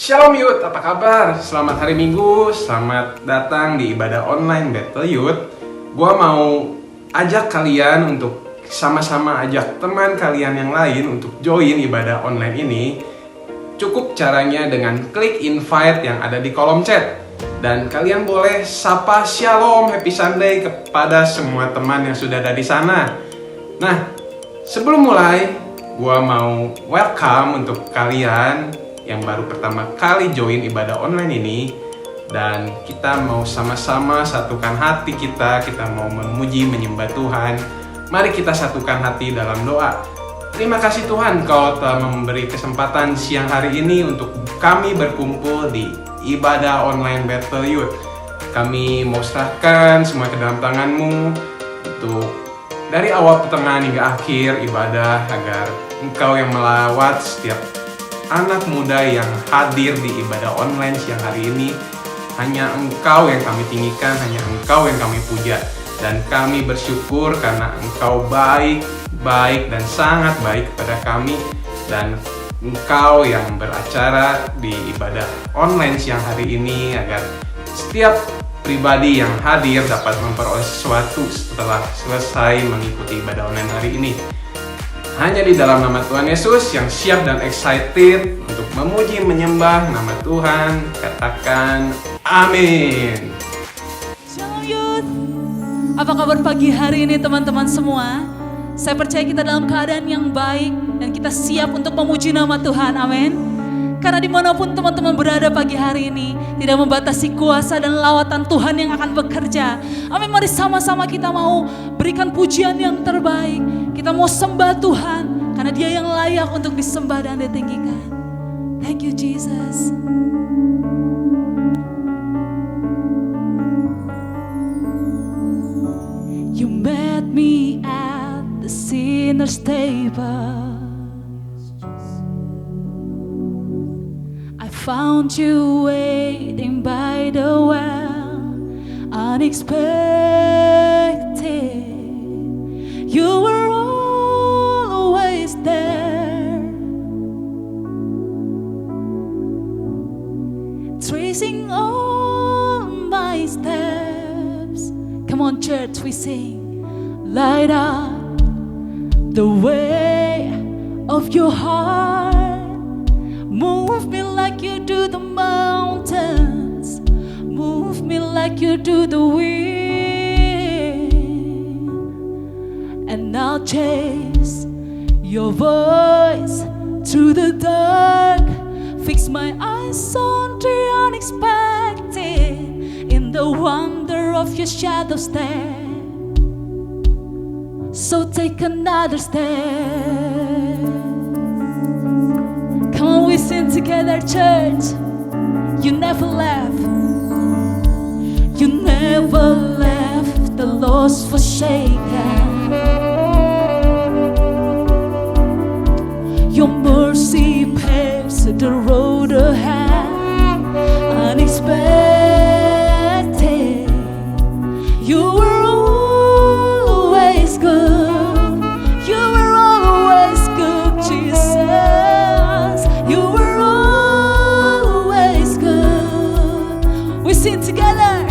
Shalom Youth, apa kabar? Selamat hari Minggu, selamat datang di ibadah online Battle Youth. Gua mau ajak kalian untuk sama-sama ajak teman kalian yang lain untuk join ibadah online ini. Cukup caranya dengan klik invite yang ada di kolom chat. Dan kalian boleh sapa Shalom, Happy Sunday kepada semua teman yang sudah ada di sana. Nah, sebelum mulai, gua mau welcome untuk kalian yang baru pertama kali join ibadah online ini. Dan kita mau sama-sama satukan hati kita mau memuji, menyembah Tuhan. Mari kita satukan hati dalam doa. Terima kasih Tuhan, Kau telah memberi kesempatan siang hari ini untuk kami berkumpul di ibadah online Battle Youth. Kami mau serahkan semua ke dalam tangan-Mu untuk dari awal pertengahan hingga akhir ibadah, agar Engkau yang melawat setiap anak muda yang hadir di ibadah online siang hari ini. Hanya Engkau yang kami tinggikan, hanya Engkau yang kami puja. Dan kami bersyukur karena Engkau baik dan sangat baik kepada kami. Dan Engkau yang beracara di ibadah online siang hari ini, agar setiap pribadi yang hadir dapat memperoleh sesuatu setelah selesai mengikuti ibadah online hari ini. Hanya di dalam nama Tuhan Yesus yang siap dan excited untuk memuji, menyembah nama Tuhan, katakan amin. Shalom Youth. Apa kabar pagi hari ini teman-teman semua? Saya percaya kita dalam keadaan yang baik dan kita siap untuk memuji nama Tuhan, amin. Karena dimanapun teman-teman berada pagi hari ini, tidak membatasi kuasa dan lawatan Tuhan yang akan bekerja. Amin, mari sama-sama kita mau berikan pujian yang terbaik. Kita mau sembah Tuhan, karena Dia yang layak untuk disembah dan ditinggikan. Thank you Jesus. You met me at the sinner's table. Found you waiting by the well, unexpected. You were always there, tracing all my steps. Come on church, we sing. Light up the way of your heart. Move me like you do the mountains. Move me like you do the wind. And I'll chase your voice through the dark. Fix my eyes on the unexpected. In the wonder of your shadow step. So take another step. Come on, we sing together, church. You never left. You never left the lost forsaken. Your mercy paves the road ahead. Unexpected. You were always good. You were always good, Jesus. Sing together.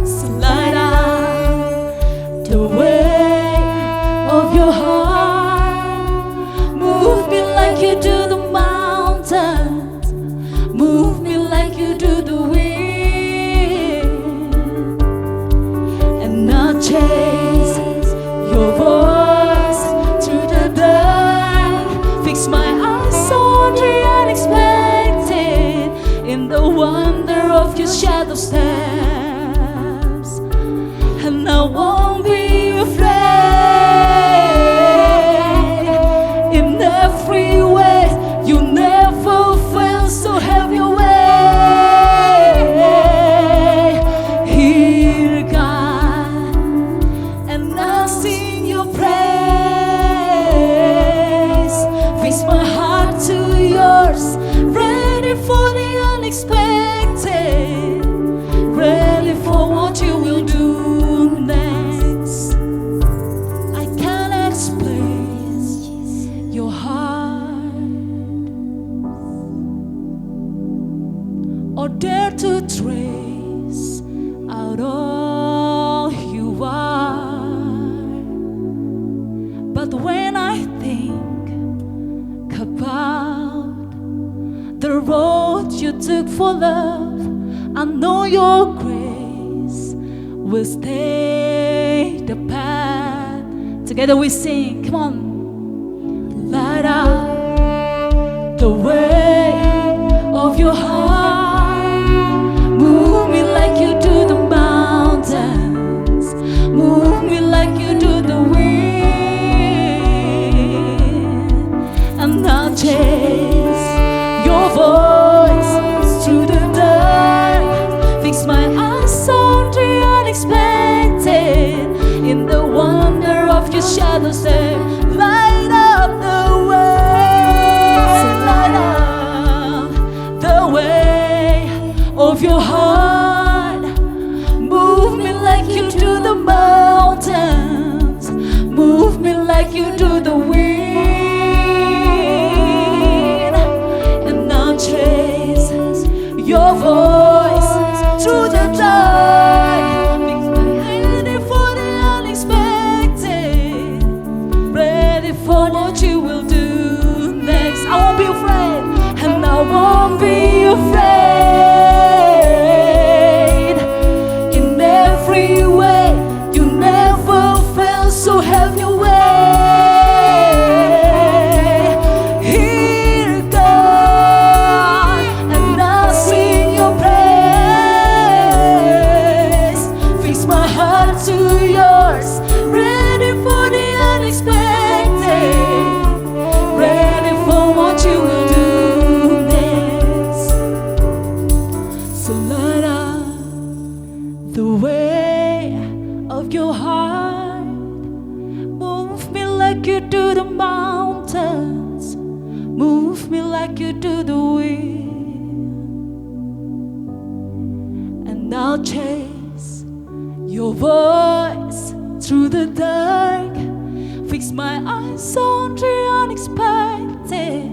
So light up the way of your heart. Move me like you do the mountains. Move me like you do the wind. And I'll chase your voice through the dark. Fix my eyes on the unexpected. In the wonder of your shadow steps, and I won't be afraid. In every way, you never fail, so have your way. Here, God, took for love. I know your grace will stay the path. Together we sing, come on. Light up the way of your heart. Move me like you do the mountains. Move me like you do the wind. And I'll chase your voice through the dark. Fix my eyes on the unexpected. In the wonder of your shadows there. Light up the way. Light up the way of your heart. Move me like you do the mountains. Move me like you do the wind. And I'll trace your voice through the dark. Ready for the unexpected. Ready for what you will do next. I won't be afraid, and I won't be afraid. In every way, you never fail, so have your way. Here, God, and I'll sing your praise. Fix my heart to yours. Ready for the unexpected. Ready for what you will do next. So light up the way of your heart. Move me like you do the mountains. Move me like you do the wind. And I'll chase your voice through the dark. Fix my eyes on the unexpected.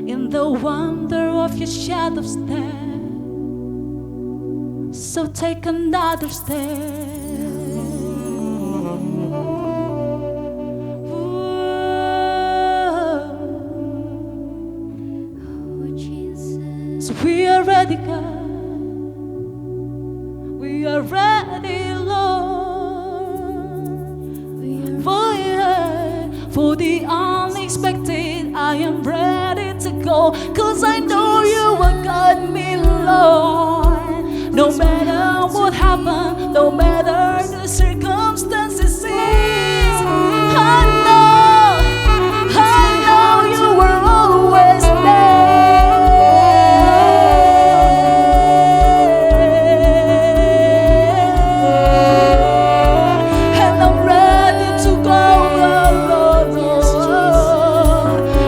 In the wonder of your shadows there. So take another step. So we are ready, God. We are ready, Lord. For the unexpected, I am ready to go. 'Cause I know you will guide me, Lord. No matter what happens, no matter the circumstances, I know you were always there. And I'm ready to go, Lord.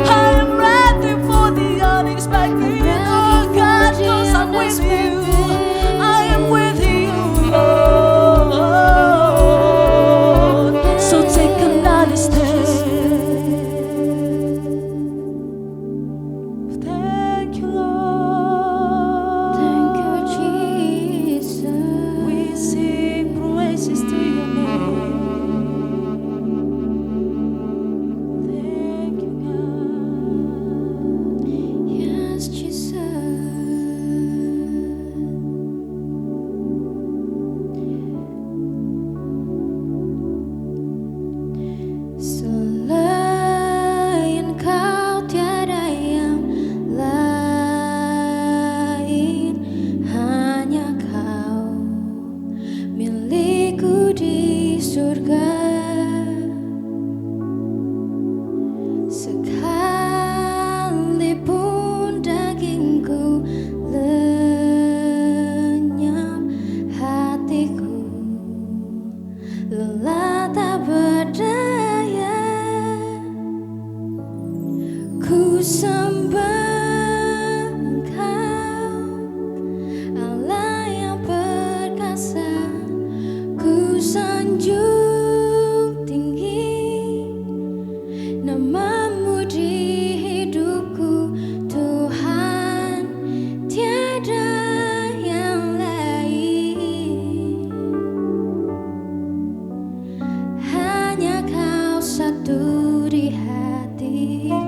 I am ready for the unexpected, oh God, 'cause I'm with you. I am with you, Lord. So take another step. Thank you, Lord. Thank you, Jesus. We sing praises to your name. Thank you, God. Yes, Jesus. Selain kau tiada yang lain, hanya kau milikku di surga. Sekalipun dagingku lenyap, hatiku lelah tak berdaya. Ku sembah Engkau, Allah yang perkasa. Ku sanjung tinggi namamu di hidupku, Tuhan, tiada yang lain. Hanya kau satu di hatiku.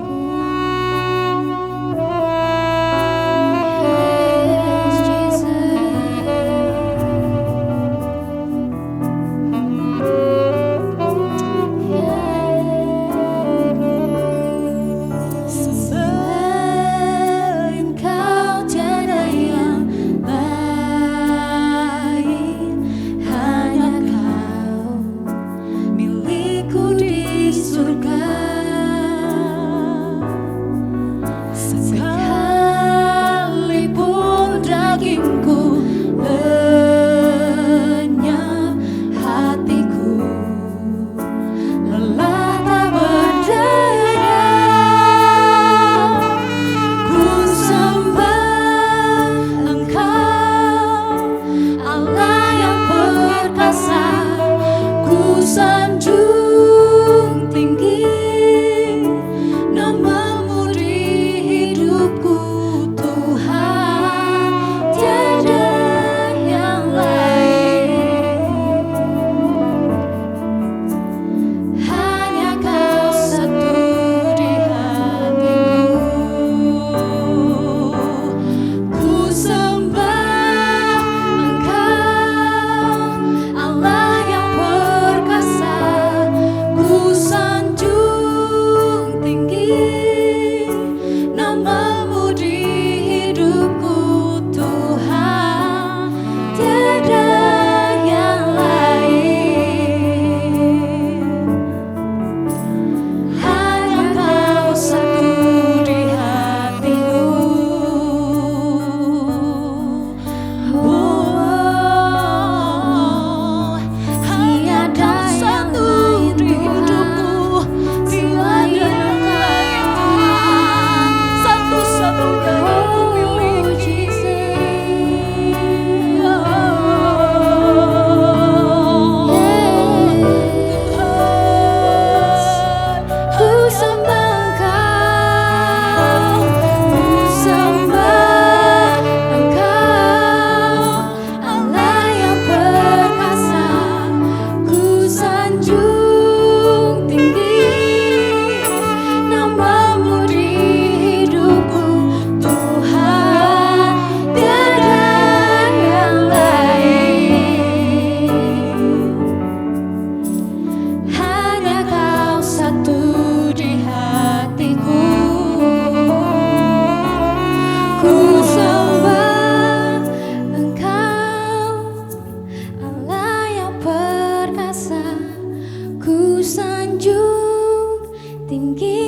sanjung tinggi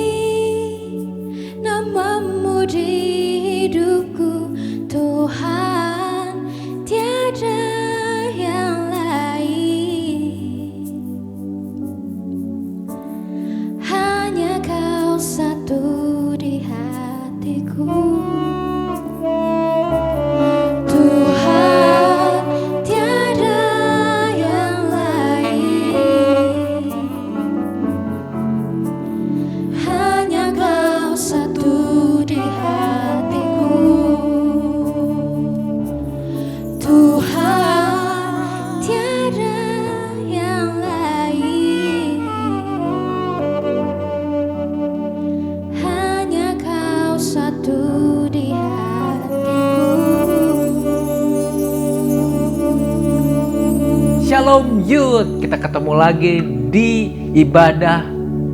namamu di hidupku Tuhan, tiada yang lain. Hanya Kau satu di hatiku Tuhan, tiada yang lain. Hanya Kau satu di hatiku Tuhan, tiada yang lain. Hanya Kau satu di hatiku. Shalom Youth, kita ketemu lagi di ibadah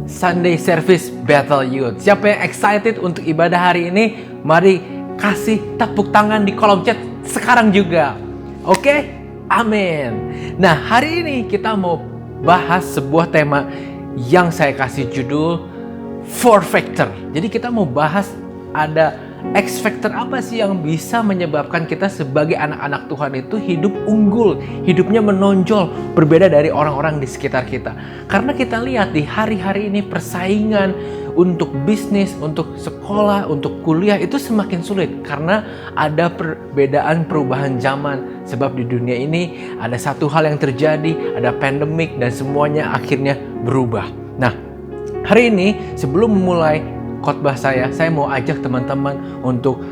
Sunday Service Bethel Youth. Siapa yang excited untuk ibadah hari ini? Mari kasih tepuk tangan di kolom chat sekarang juga. Oke? Amin. Nah, hari ini kita mau bahas sebuah tema yang saya kasih judul Four Factor. Jadi kita mau bahas ada X factor apa sih yang bisa menyebabkan kita sebagai anak-anak Tuhan itu hidup unggul, hidupnya menonjol, berbeda dari orang-orang di sekitar kita. Karena kita lihat di hari-hari ini persaingan untuk bisnis, untuk sekolah, untuk kuliah itu semakin sulit karena ada perbedaan perubahan zaman. Sebab di dunia ini ada satu hal yang terjadi, ada pandemik dan semuanya akhirnya berubah. Nah, hari ini sebelum memulai khotbah saya mau ajak teman-teman untuk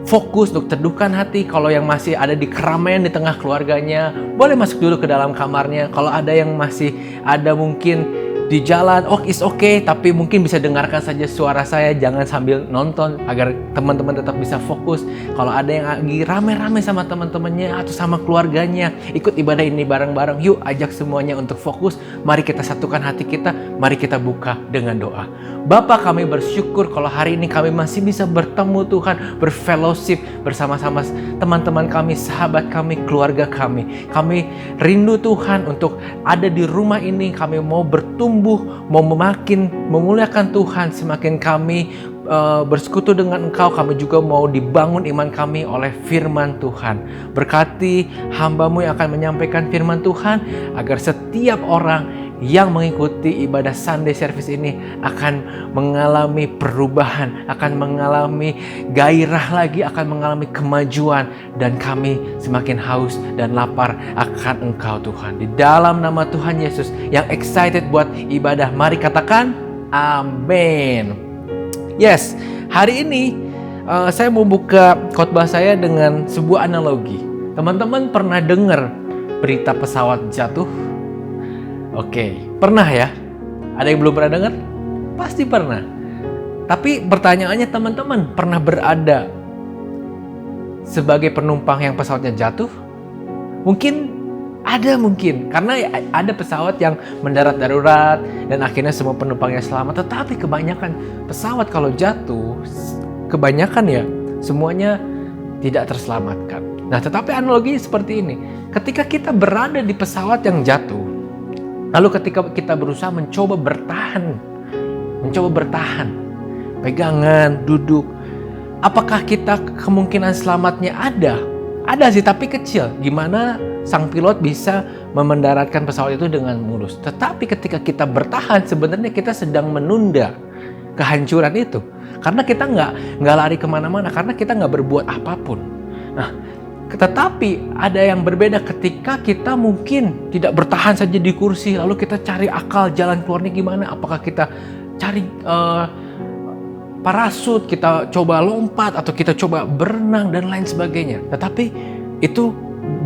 fokus, untuk teduhkan hati. Kalau yang masih ada di keramaian di tengah keluarganya, boleh masuk dulu ke dalam kamarnya. Kalau ada yang masih ada mungkin di jalan, it's okay, tapi mungkin bisa dengarkan saja suara saya, jangan sambil nonton agar teman-teman tetap bisa fokus. Kalau ada yang lagi rame-rame sama teman-temannya atau sama keluarganya, ikut ibadah ini bareng-bareng, yuk ajak semuanya untuk fokus. Mari kita satukan hati kita, mari kita buka dengan doa. Bapa, kami bersyukur kalau hari ini kami masih bisa bertemu Tuhan, berfellowship bersama-sama teman-teman kami, sahabat kami, keluarga kami. Kami rindu Tuhan untuk ada di rumah ini, kami mau bertumbuh, mau makin memuliakan Tuhan. Semakin kami bersekutu dengan Engkau, kami juga mau dibangun iman kami oleh firman Tuhan. Berkati hamba-Mu yang akan menyampaikan firman Tuhan, agar setiap orang yang mengikuti ibadah Sunday Service ini akan mengalami perubahan, akan mengalami gairah lagi, akan mengalami kemajuan, dan kami semakin haus dan lapar akan Engkau Tuhan. Di dalam nama Tuhan Yesus yang excited buat ibadah, mari katakan amin. Yes, hari ini saya mau buka khotbah saya dengan sebuah analogi. Teman-teman pernah dengar berita pesawat jatuh? Oke, pernah ya? Ada yang belum pernah dengar? Pasti pernah. Tapi pertanyaannya, teman-teman pernah berada sebagai penumpang yang pesawatnya jatuh? Mungkin karena ada pesawat yang mendarat darurat dan akhirnya semua penumpangnya selamat. Tetapi kebanyakan pesawat kalau jatuh, kebanyakan ya semuanya tidak terselamatkan. Nah, tetapi analogi seperti ini. Ketika kita berada di pesawat yang jatuh, lalu ketika kita berusaha mencoba bertahan, pegangan, duduk, apakah kita kemungkinan selamatnya ada? Ada sih, tapi kecil. Gimana sang pilot bisa mendaratkan pesawat itu dengan mulus? Tetapi ketika kita bertahan, sebenarnya kita sedang menunda kehancuran itu. Karena kita nggak lari kemana-mana, karena kita nggak berbuat apapun. Nah, tetapi ada yang berbeda ketika kita mungkin tidak bertahan saja di kursi, lalu kita cari akal jalan keluarnya gimana. Apakah kita cari parasut, kita coba lompat, atau kita coba berenang dan lain sebagainya. Tetapi itu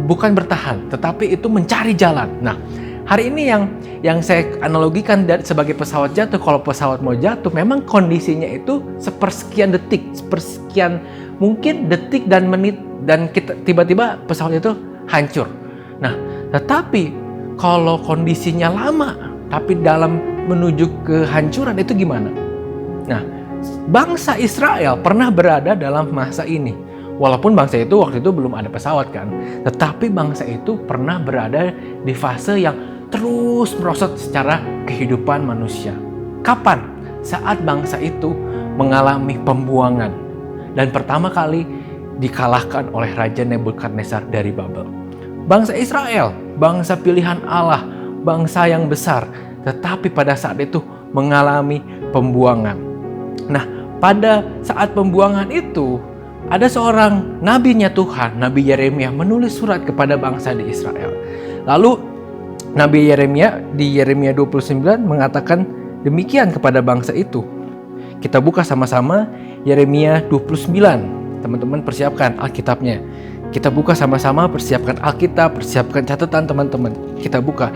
bukan bertahan, tetapi itu mencari jalan. Nah, hari ini yang saya analogikan sebagai pesawat jatuh. Kalau pesawat mau jatuh, memang kondisinya itu sepersekian detik, sepersekian mungkin detik dan menit, dan tiba-tiba pesawat itu hancur. Nah, tetapi kalau kondisinya lama, tapi dalam menuju kehancuran itu gimana? Nah, bangsa Israel pernah berada dalam masa ini. Walaupun bangsa itu waktu itu belum ada pesawat kan, tetapi bangsa itu pernah berada di fase yang terus terus merosot secara kehidupan manusia. Kapan? Saat bangsa itu mengalami pembuangan dan pertama kali dikalahkan oleh Raja Nebukadnezar dari Babel. Bangsa Israel, bangsa pilihan Allah, bangsa yang besar, tetapi pada saat itu mengalami pembuangan. Nah, pada saat pembuangan itu, ada seorang nabinya Tuhan, Nabi Yeremia, menulis surat kepada bangsa di Israel. Lalu Nabi Yeremia di Yeremia 29 mengatakan demikian kepada bangsa itu. Kita buka sama-sama Yeremia 29. Teman-teman persiapkan Alkitabnya. Kita buka sama-sama, persiapkan Alkitab, persiapkan catatan teman-teman. Kita buka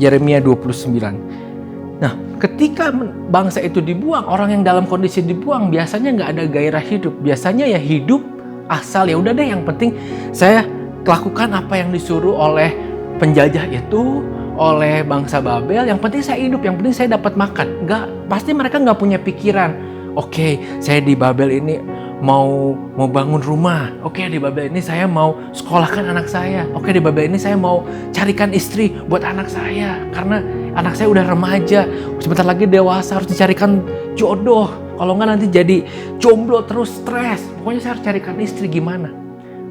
Yeremia 29. Nah, ketika bangsa itu dibuang, orang yang dalam kondisi dibuang biasanya nggak ada gairah hidup. Biasanya ya hidup asal, ya udah deh, yang penting saya lakukan apa yang disuruh oleh penjajah itu, oleh bangsa Babel. Yang penting saya hidup, yang penting saya dapat makan. Pasti mereka nggak punya pikiran, oke, saya di Babel ini mau bangun rumah. Oke, di Babel ini saya mau sekolahkan anak saya. Oke, di Babel ini saya mau carikan istri buat anak saya karena anak saya udah remaja, sebentar lagi dewasa, harus dicarikan jodoh. Kalau nggak nanti jadi jomblo terus stres. Pokoknya saya harus carikan istri gimana.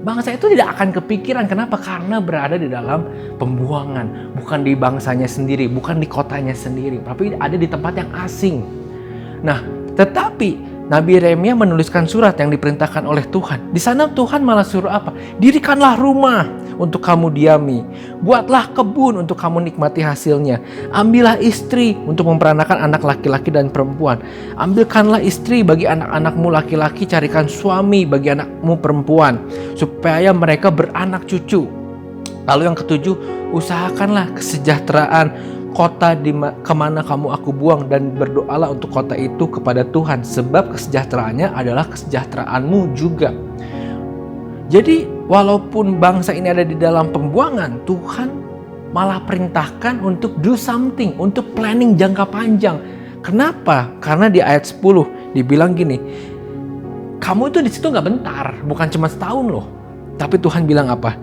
Bangsa itu tidak akan kepikiran. Kenapa? Karena berada di dalam pembuangan. Bukan di bangsanya sendiri, bukan di kotanya sendiri, tapi ada di tempat yang asing. Nah, tetapi Nabi Yeremia menuliskan surat yang diperintahkan oleh Tuhan. Di sana Tuhan malah suruh apa? Dirikanlah rumah untuk kamu diami. Buatlah kebun untuk kamu nikmati hasilnya. Ambillah istri untuk memperanakan anak laki-laki dan perempuan. Ambilkanlah istri bagi anak-anakmu laki-laki. Carikan suami bagi anakmu perempuan. Supaya mereka beranak cucu. Lalu yang ketujuh, usahakanlah kesejahteraan kota kemana kamu aku buang, dan berdoalah untuk kota itu kepada Tuhan, sebab kesejahteraannya adalah kesejahteraanmu juga. Jadi walaupun bangsa ini ada di dalam pembuangan, Tuhan malah perintahkan untuk do something, untuk planning jangka panjang. Kenapa? Karena di ayat 10 dibilang gini, kamu itu di situ nggak bentar, bukan cuma setahun loh. Tapi Tuhan bilang apa?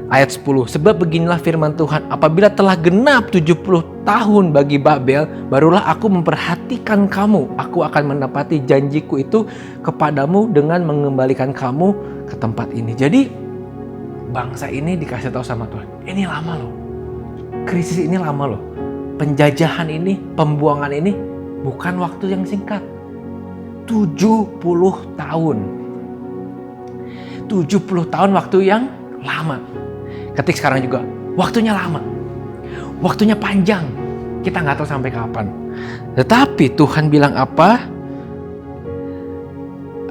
Ayat 10, sebab beginilah firman Tuhan, apabila telah genap 70 tahun bagi Babel, barulah aku memperhatikan kamu. Aku akan menepati janjiku itu kepadamu dengan mengembalikan kamu ke tempat ini. Jadi bangsa ini dikasih tahu sama Tuhan, ini lama loh. Krisis ini lama loh. Penjajahan ini, pembuangan ini bukan waktu yang singkat. 70 tahun. 70 tahun waktu yang lama. Ketik sekarang juga, waktunya lama, waktunya panjang, kita nggak tahu sampai kapan. Tetapi Tuhan bilang apa?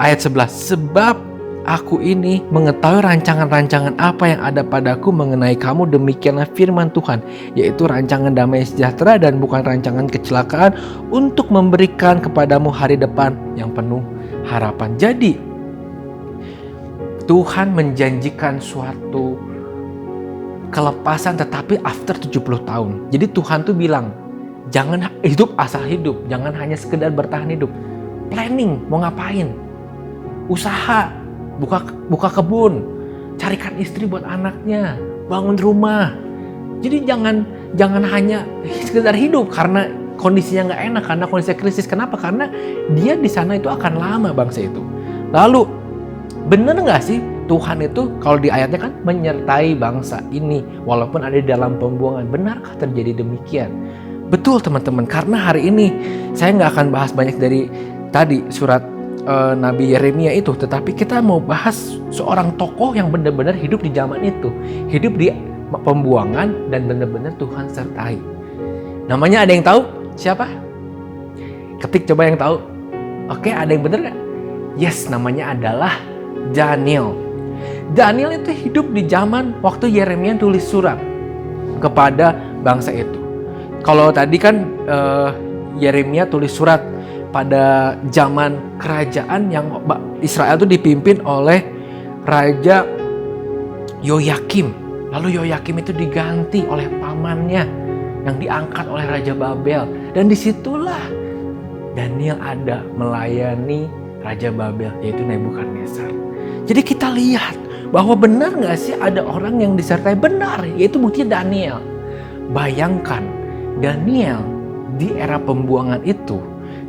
Ayat 11, sebab aku ini mengetahui rancangan-rancangan apa yang ada padaku mengenai kamu, demikianlah firman Tuhan, yaitu rancangan damai sejahtera dan bukan rancangan kecelakaan, untuk memberikan kepadamu hari depan yang penuh harapan. Jadi Tuhan menjanjikan suatu kelepasan, tetapi after 70 tahun. Jadi Tuhan tuh bilang, jangan hidup asal hidup, jangan hanya sekedar bertahan hidup. Planning, mau ngapain? Usaha, buka kebun, carikan istri buat anaknya, bangun rumah. Jadi jangan hanya sekedar hidup karena kondisinya nggak enak, karena kondisi krisis. Kenapa? Karena dia di sana itu akan lama, bangsa itu. Lalu bener nggak sih Tuhan itu kalau di ayatnya kan menyertai bangsa ini walaupun ada di dalam pembuangan? Benarkah terjadi demikian? Betul teman-teman, karena hari ini saya nggak akan bahas banyak dari tadi surat Nabi Yeremia itu, tetapi kita mau bahas seorang tokoh yang benar-benar hidup di zaman itu, hidup di pembuangan dan benar-benar Tuhan sertai. Namanya ada yang tahu siapa? Ketik coba yang tahu. Oke, ada yang benar nggak? Yes, namanya adalah Daniel. Daniel itu hidup di zaman waktu Yeremia tulis surat kepada bangsa itu. Kalau tadi kan Yeremia tulis surat pada zaman kerajaan yang Israel itu dipimpin oleh Raja Yoyakim. Lalu Yoyakim itu diganti oleh pamannya yang diangkat oleh Raja Babel. Dan disitulah Daniel ada melayani Raja Babel, yaitu Nebukadnezar. Jadi kita lihat bahwa benar nggak sih ada orang yang disertai? Benar, yaitu bukti Daniel. Bayangkan Daniel di era pembuangan itu,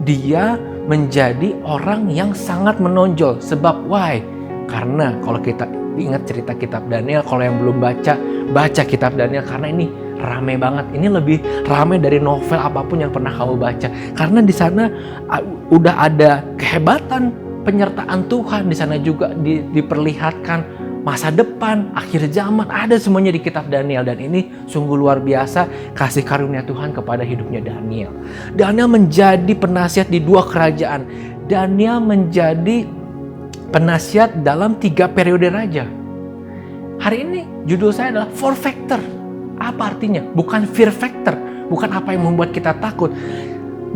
dia menjadi orang yang sangat menonjol. Sebab why? Karena kalau kita ingat cerita kitab Daniel, kalau yang belum baca kitab Daniel, karena ini rame banget. Ini lebih rame dari novel apapun yang pernah kamu baca. Karena di sana udah ada kehebatan penyertaan Tuhan. Di sana juga diperlihatkan masa depan, akhir zaman, ada semuanya di kitab Daniel. Dan ini sungguh luar biasa kasih karunia Tuhan kepada hidupnya Daniel. Daniel menjadi penasihat di 2 kerajaan. Daniel menjadi penasihat dalam 3 periode raja. Hari ini judul saya adalah 4 factor. Apa artinya? Bukan fear factor. Bukan apa yang membuat kita takut.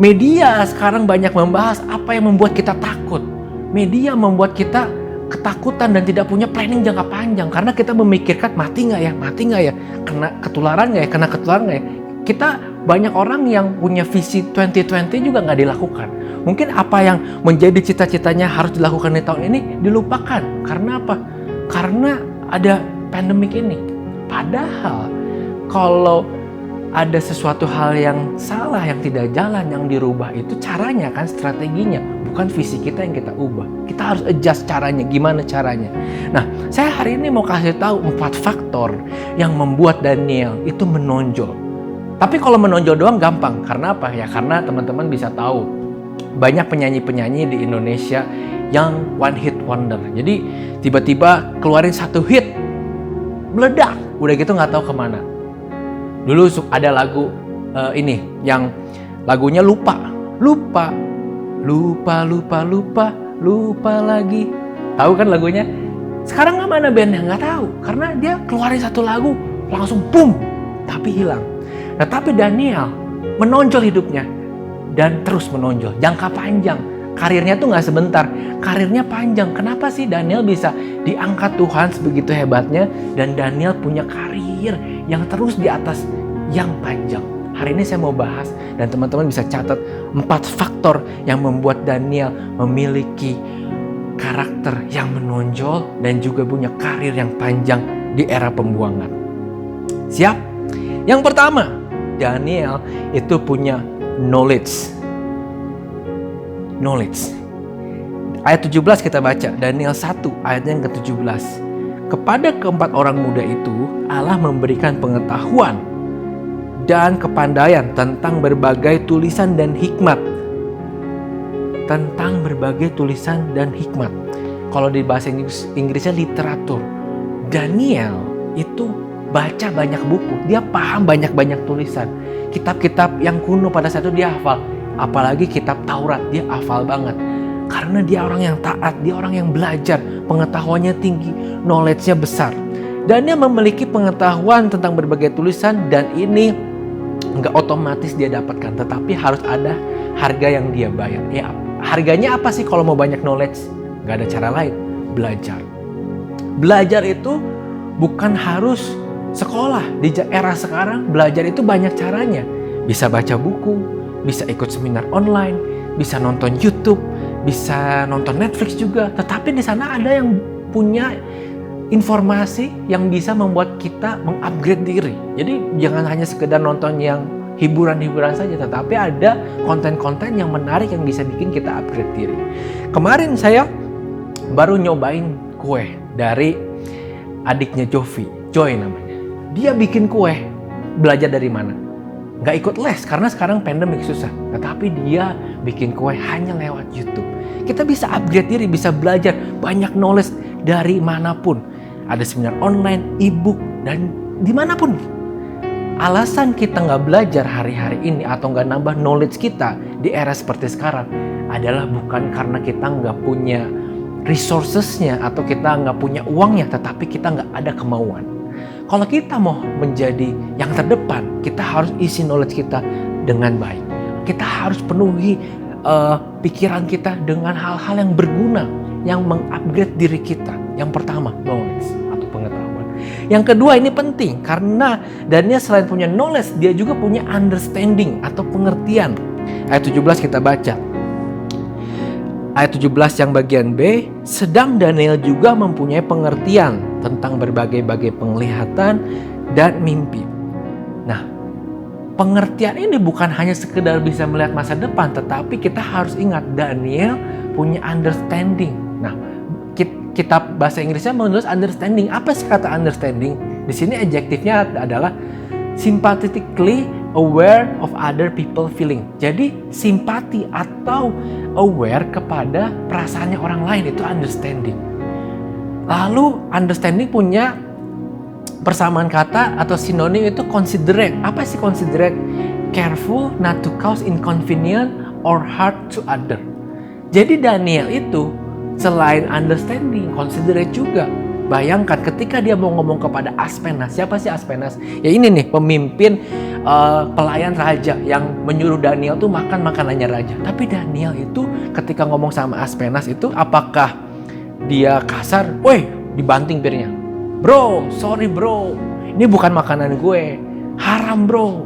Media sekarang banyak membahas apa yang membuat kita takut. Media membuat kita ketakutan dan tidak punya planning jangka panjang. Karena kita memikirkan mati nggak ya? Kena ketularan nggak ya? Kita banyak orang yang punya visi 2020 juga nggak dilakukan. Mungkin apa yang menjadi cita-citanya harus dilakukan di tahun ini dilupakan. Karena apa? Karena ada pandemik ini. Padahal kalau ada sesuatu hal yang salah, yang tidak jalan, yang dirubah, itu caranya kan, strateginya. Bukan visi kita yang kita ubah. Kita harus adjust caranya, gimana caranya. Nah, saya hari ini mau kasih tahu 4 faktor yang membuat Daniel itu menonjol. Tapi kalau menonjol doang gampang. Karena apa? Ya karena teman-teman bisa tahu banyak penyanyi-penyanyi di Indonesia yang one hit wonder. Jadi tiba-tiba keluarin 1 hit, meledak. Udah gitu nggak tahu kemana. Dulu ada lagu ini yang lagunya lupa lagi. Tahu kan lagunya? Sekarang nggak mana bandnya, nggak tahu. Karena dia keluarin 1 lagu langsung boom, tapi hilang. Nah, tapi Daniel menonjol hidupnya dan terus menonjol jangka panjang. Karirnya tuh nggak sebentar, karirnya panjang. Kenapa sih Daniel bisa diangkat Tuhan sebegitu hebatnya dan Daniel punya karir yang terus di atas yang panjang? Hari ini saya mau bahas dan teman-teman bisa catat 4 faktor yang membuat Daniel memiliki karakter yang menonjol dan juga punya karir yang panjang di era pembuangan. Siap? Yang pertama, Daniel itu punya knowledge. Ayat 17 kita baca, Daniel 1 ayatnya yang ke-17. Kepada keempat orang muda itu Allah memberikan pengetahuan dan kepandaian tentang berbagai tulisan dan hikmat. Kalau di bahasa Inggrisnya literatur. Daniel itu baca banyak buku, dia paham banyak-banyak tulisan. Kitab-kitab yang kuno pada saat itu dia hafal. Apalagi kitab Taurat, dia hafal banget. Karena dia orang yang taat, dia orang yang belajar, pengetahuannya tinggi, knowledge-nya besar. Dan dia memiliki pengetahuan tentang berbagai tulisan dan ini nggak otomatis dia dapatkan, tetapi harus ada harga yang dia bayar. Ya, harganya apa sih kalau mau banyak knowledge? Nggak ada cara lain, belajar. Belajar itu bukan harus sekolah. Di era sekarang belajar itu banyak caranya. Bisa baca buku, bisa ikut seminar online, bisa nonton YouTube, bisa nonton Netflix juga. Tetapi di sana ada yang punya informasi yang bisa membuat kita mengupgrade diri. Jadi jangan hanya sekedar nonton yang hiburan-hiburan saja, tetapi ada konten-konten yang menarik yang bisa bikin kita upgrade diri. Kemarin saya baru nyobain kue dari adiknya Joy namanya. Dia bikin kue. Belajar dari mana? Nggak ikut les karena sekarang pandemik susah. Tetapi dia bikin kue hanya lewat YouTube. Kita bisa upgrade diri, bisa belajar banyak knowledge dari manapun. Ada seminar online, e-book, dan dimanapun. Alasan kita nggak belajar hari-hari ini atau nggak nambah knowledge kita di era seperti sekarang adalah bukan karena kita nggak punya resourcesnya atau kita nggak punya uangnya, tetapi kita nggak ada kemauan. Kalau kita mau menjadi yang terdepan, kita harus isi knowledge kita dengan baik. Kita harus penuhi pikiran kita dengan hal-hal yang berguna, yang mengupgrade diri kita. Yang pertama, knowledge atau pengetahuan. Yang kedua, ini penting karena Daniel selain punya knowledge, dia juga punya understanding atau pengertian. Ayat 17 kita baca. Ayat 17 yang bagian B, sedang Daniel juga mempunyai pengertian tentang berbagai-bagai penglihatan dan mimpi. Nah, pengertian ini bukan hanya sekedar bisa melihat masa depan, tetapi kita harus ingat Daniel punya understanding. Nah, kitab bahasa Inggrisnya menulis understanding. Apa sih kata understanding? Di sini adjektifnya adalah sympathetically aware of other people feeling. Jadi simpati atau aware kepada perasaannya orang lain itu understanding. Lalu understanding punya persamaan kata atau sinonim itu considerate. Apa sih considerate? Careful not to cause inconvenience or hurt to other. Jadi Daniel itu selain understanding, considerate juga. Bayangkan ketika dia mau ngomong kepada Aspenas. Siapa sih Aspenas? Ya ini nih pemimpin pelayan raja yang menyuruh Daniel tuh makan makanannya raja. Tapi Daniel itu ketika ngomong sama Aspenas itu apakah dia kasar? Woi, dibanting piringnya. Bro, sorry bro, ini bukan makanan gue, haram bro.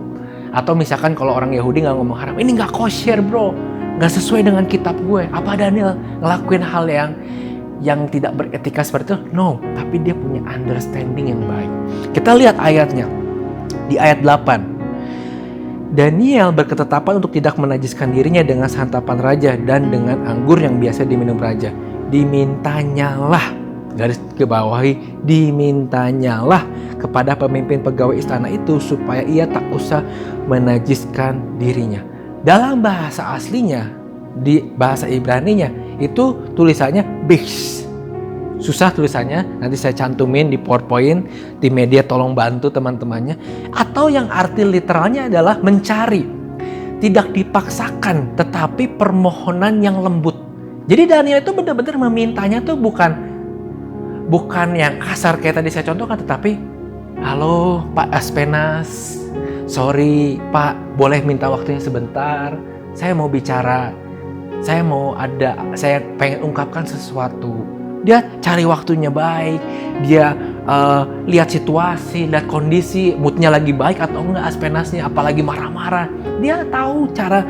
Atau misalkan kalau orang Yahudi nggak ngomong haram, ini nggak kosher bro, nggak sesuai dengan kitab gue. Apa Daniel ngelakuin hal yang tidak beretika seperti itu? No, tapi dia punya understanding yang baik. Kita lihat ayatnya, di ayat 8. Daniel berketetapan untuk tidak menajiskan dirinya dengan santapan raja dan dengan anggur yang biasa diminum raja. Dimintanyalah, garis ke bawahi, dimintanyalah kepada pemimpin pegawai istana itu supaya ia tak usah menajiskan dirinya. Dalam bahasa aslinya, di bahasa Ibraninya itu tulisannya bish. Susah tulisannya, nanti saya cantumin di PowerPoint, di media tolong bantu teman-temannya. Atau yang arti literalnya adalah mencari, tidak dipaksakan, tetapi permohonan yang lembut. Jadi Daniel itu benar-benar memintanya tuh bukan yang kasar kayak tadi saya contohkan, tetapi halo Pak Aspenas, sorry Pak, boleh minta waktunya sebentar, saya mau bicara, saya pengen ungkapkan sesuatu. Dia cari waktunya baik, dia lihat situasi, lihat kondisi, moodnya lagi baik atau enggak Aspenasnya, apalagi marah-marah. Dia tahu cara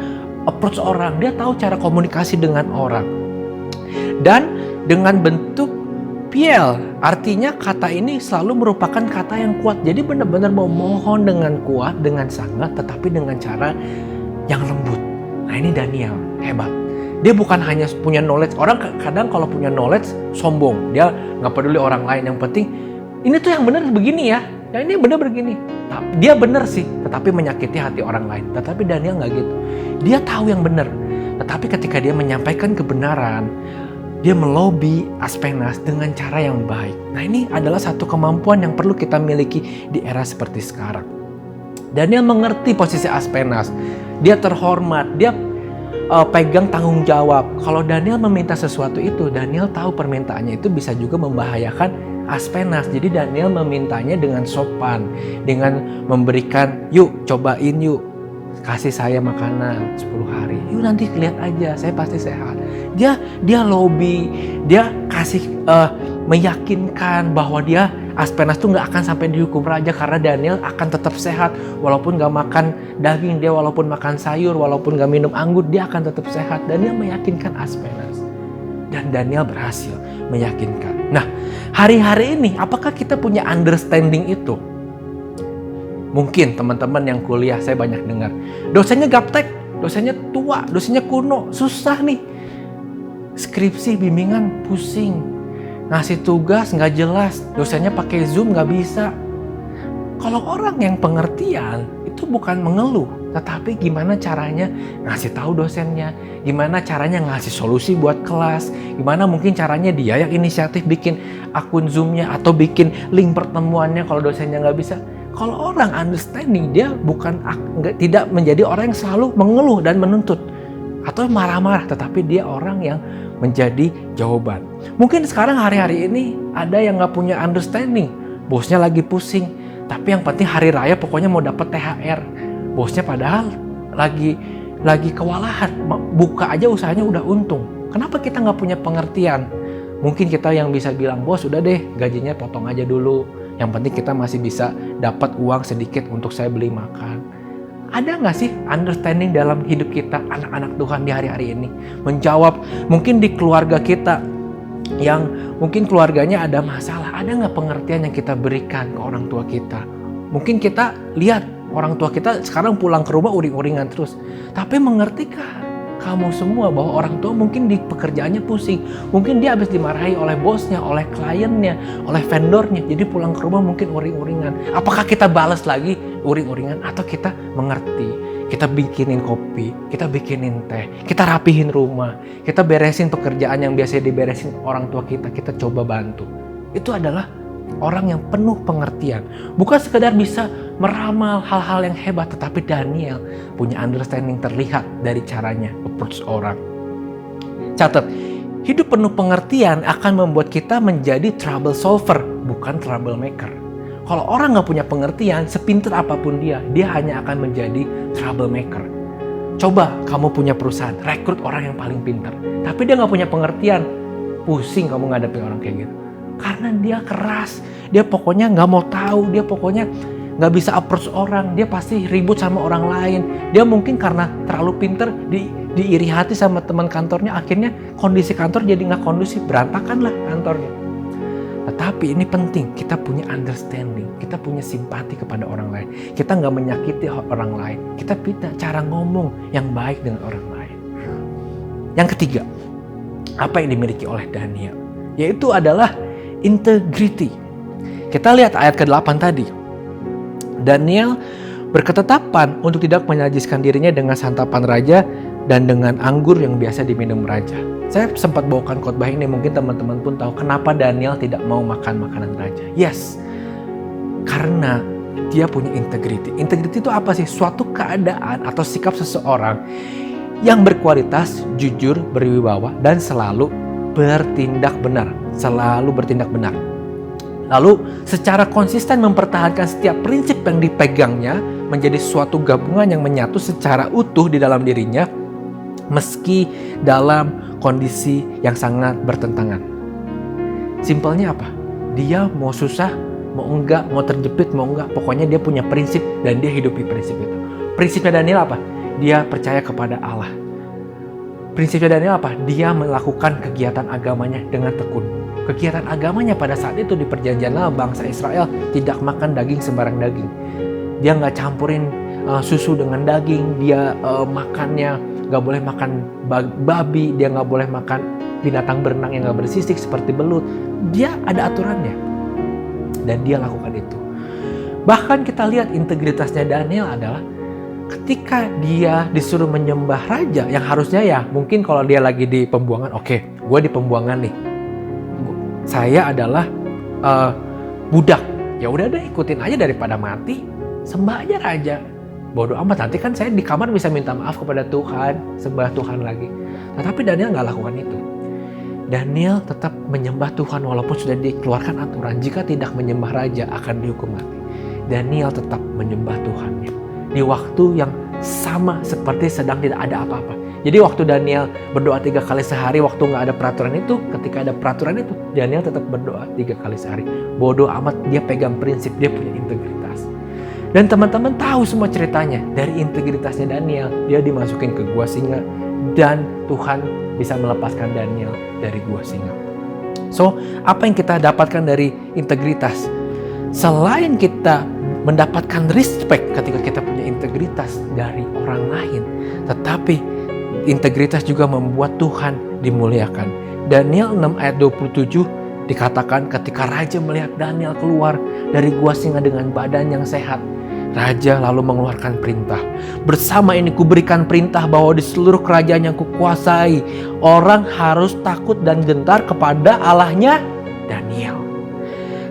approach orang, dia tahu cara komunikasi dengan orang. Dan dengan bentuk piel, artinya kata ini selalu merupakan kata yang kuat. Jadi benar-benar memohon dengan kuat, dengan sangat, tetapi dengan cara yang lembut. Nah ini Daniel, hebat. Dia bukan hanya punya knowledge. Orang kadang kalau punya knowledge, sombong. Dia nggak peduli orang lain. Yang penting, ini tuh yang benar begini ya. Ya ini benar begini. Dia benar sih, tetapi menyakiti hati orang lain. Tetapi Daniel nggak gitu. Dia tahu yang benar. Tetapi ketika dia menyampaikan kebenaran, dia melobi Aspenas dengan cara yang baik. Nah ini adalah satu kemampuan yang perlu kita miliki di era seperti sekarang. Daniel mengerti posisi Aspenas. Dia terhormat, dia pegang tanggung jawab. Kalau Daniel meminta sesuatu itu, Daniel tahu permintaannya itu bisa juga membahayakan Aspenas. Jadi Daniel memintanya dengan sopan, dengan memberikan, yuk cobain yuk, kasih saya makanan 10 hari. Yuk nanti lihat aja, saya pasti sehat. Dia lobby, dia kasih meyakinkan bahwa Aspenas tuh nggak akan sampai dihukum raja karena Daniel akan tetap sehat walaupun nggak makan daging, dia walaupun makan sayur, walaupun nggak minum anggur, dia akan tetap sehat. Daniel meyakinkan Aspenas dan Daniel berhasil meyakinkan. Nah hari-hari ini apakah kita punya understanding itu? Mungkin teman-teman yang kuliah saya banyak dengar dosennya gaptek, dosennya tua, dosennya kuno, susah nih. Skripsi bimbingan pusing, ngasih tugas nggak jelas, dosennya pakai Zoom nggak bisa. Kalau orang yang pengertian itu bukan mengeluh, tetapi gimana caranya ngasih tahu dosennya, gimana caranya ngasih solusi buat kelas, gimana mungkin caranya dia yang inisiatif bikin akun Zoom-nya atau bikin link pertemuannya kalau dosennya nggak bisa. Kalau orang understanding, dia tidak menjadi orang yang selalu mengeluh dan menuntut atau marah-marah, tetapi dia orang yang menjadi jawaban. Mungkin sekarang hari-hari ini ada yang nggak punya understanding, bosnya lagi pusing, tapi yang penting hari raya pokoknya mau dapat THR. Bosnya padahal lagi kewalahan, buka aja usahanya udah untung. Kenapa kita nggak punya pengertian? Mungkin kita yang bisa bilang, bos udah deh gajinya potong aja dulu. Yang penting kita masih bisa dapat uang sedikit untuk saya beli makan. Ada nggak sih understanding dalam hidup kita anak-anak Tuhan di hari-hari ini? Menjawab mungkin di keluarga kita yang mungkin keluarganya ada masalah. Ada nggak pengertian yang kita berikan ke orang tua kita? Mungkin kita lihat Orang tua kita sekarang pulang ke rumah uring-uringan terus. Tapi mengertikah kamu semua bahwa orang tua mungkin di pekerjaannya pusing. Mungkin dia habis dimarahi oleh bosnya, oleh kliennya, oleh vendornya. Jadi pulang ke rumah mungkin uring-uringan. Apakah kita balas lagi uring-uringan atau kita mengerti? Kita bikinin kopi, kita bikinin teh, kita rapihin rumah, kita beresin pekerjaan yang biasa diberesin orang tua kita coba bantu. Itu adalah orang yang penuh pengertian. Bukan sekedar bisa meramal hal-hal yang hebat, tetapi Daniel punya understanding terlihat dari caranya approach orang. Catat, hidup penuh pengertian akan membuat kita menjadi trouble solver, bukan trouble maker. Kalau orang nggak punya pengertian, sepintar apapun dia hanya akan menjadi trouble maker. Coba kamu punya perusahaan, rekrut orang yang paling pintar, tapi dia nggak punya pengertian, pusing kamu ngadepin orang kayak gitu. Karena dia keras, dia pokoknya nggak mau tahu, dia pokoknya nggak bisa approach orang, dia pasti ribut sama orang lain. Dia mungkin karena terlalu pinter, diiri hati sama teman kantornya, akhirnya kondisi kantor jadi nggak kondusif, berantakan lah kantornya. Tetapi ini penting, kita punya understanding, kita punya simpati kepada orang lain. Kita nggak menyakiti orang lain, kita punya cara ngomong yang baik dengan orang lain. Yang ketiga, apa yang dimiliki oleh Daniel? Yaitu adalah integrity. Kita lihat ayat ke-8 tadi. Daniel berketetapan untuk tidak menajiskan dirinya dengan santapan raja dan dengan anggur yang biasa diminum raja. Saya sempat bawakan khotbah ini, mungkin teman-teman pun tahu kenapa Daniel tidak mau makan makanan raja. Yes, karena dia punya integrity. Integrity itu apa sih? Suatu keadaan atau sikap seseorang yang berkualitas, jujur, berwibawa, dan selalu bertindak benar. Lalu secara konsisten mempertahankan setiap prinsip yang dipegangnya menjadi suatu gabungan yang menyatu secara utuh di dalam dirinya, meski dalam kondisi yang sangat bertentangan. Simpelnya apa? Dia mau susah, mau enggak, mau terjepit, mau enggak, pokoknya dia punya prinsip dan dia hidupi prinsip itu. Prinsipnya Daniel apa? Dia percaya kepada Allah. Prinsipnya Daniel apa? Dia melakukan kegiatan agamanya dengan tekun. Kegiatan agamanya pada saat itu di perjanjian lama, bangsa Israel tidak makan daging sembarang daging. Dia nggak campurin susu dengan daging, dia makannya nggak boleh makan babi, dia nggak boleh makan binatang berenang yang nggak bersisik seperti belut. Dia ada aturannya dan dia lakukan itu. Bahkan kita lihat integritasnya Daniel adalah ketika dia disuruh menyembah raja, yang harusnya ya mungkin kalau dia lagi di pembuangan, oke, gue di pembuangan nih, saya adalah budak, ya udah deh ikutin aja daripada mati, sembah aja raja. Bodoh amat, nanti kan saya di kamar bisa minta maaf kepada Tuhan, sembah Tuhan lagi. Tetapi Daniel nggak lakukan itu. Daniel tetap menyembah Tuhan walaupun sudah dikeluarkan aturan, jika tidak menyembah raja akan dihukum mati. Daniel tetap menyembah Tuhannya di waktu yang sama seperti sedang tidak ada apa-apa. Jadi waktu Daniel berdoa 3 kali sehari, waktu nggak ada peraturan itu, ketika ada peraturan itu, Daniel tetap berdoa 3 kali sehari. Bodoh amat, dia pegang prinsip, dia punya integritas. Dan teman-teman tahu semua ceritanya. Dari integritasnya Daniel, dia dimasukin ke gua singa. Dan Tuhan bisa melepaskan Daniel dari gua singa. So, apa yang kita dapatkan dari integritas? Selain kita mendapatkan respect ketika kita punya integritas dari orang lain, tetapi integritas juga membuat Tuhan dimuliakan. Daniel 6 ayat 27 dikatakan ketika raja melihat Daniel keluar dari gua singa dengan badan yang sehat, raja lalu mengeluarkan perintah. Bersama ini kuberikan perintah bahwa di seluruh kerajaan yang kukuasai, orang harus takut dan gentar kepada Allahnya Daniel.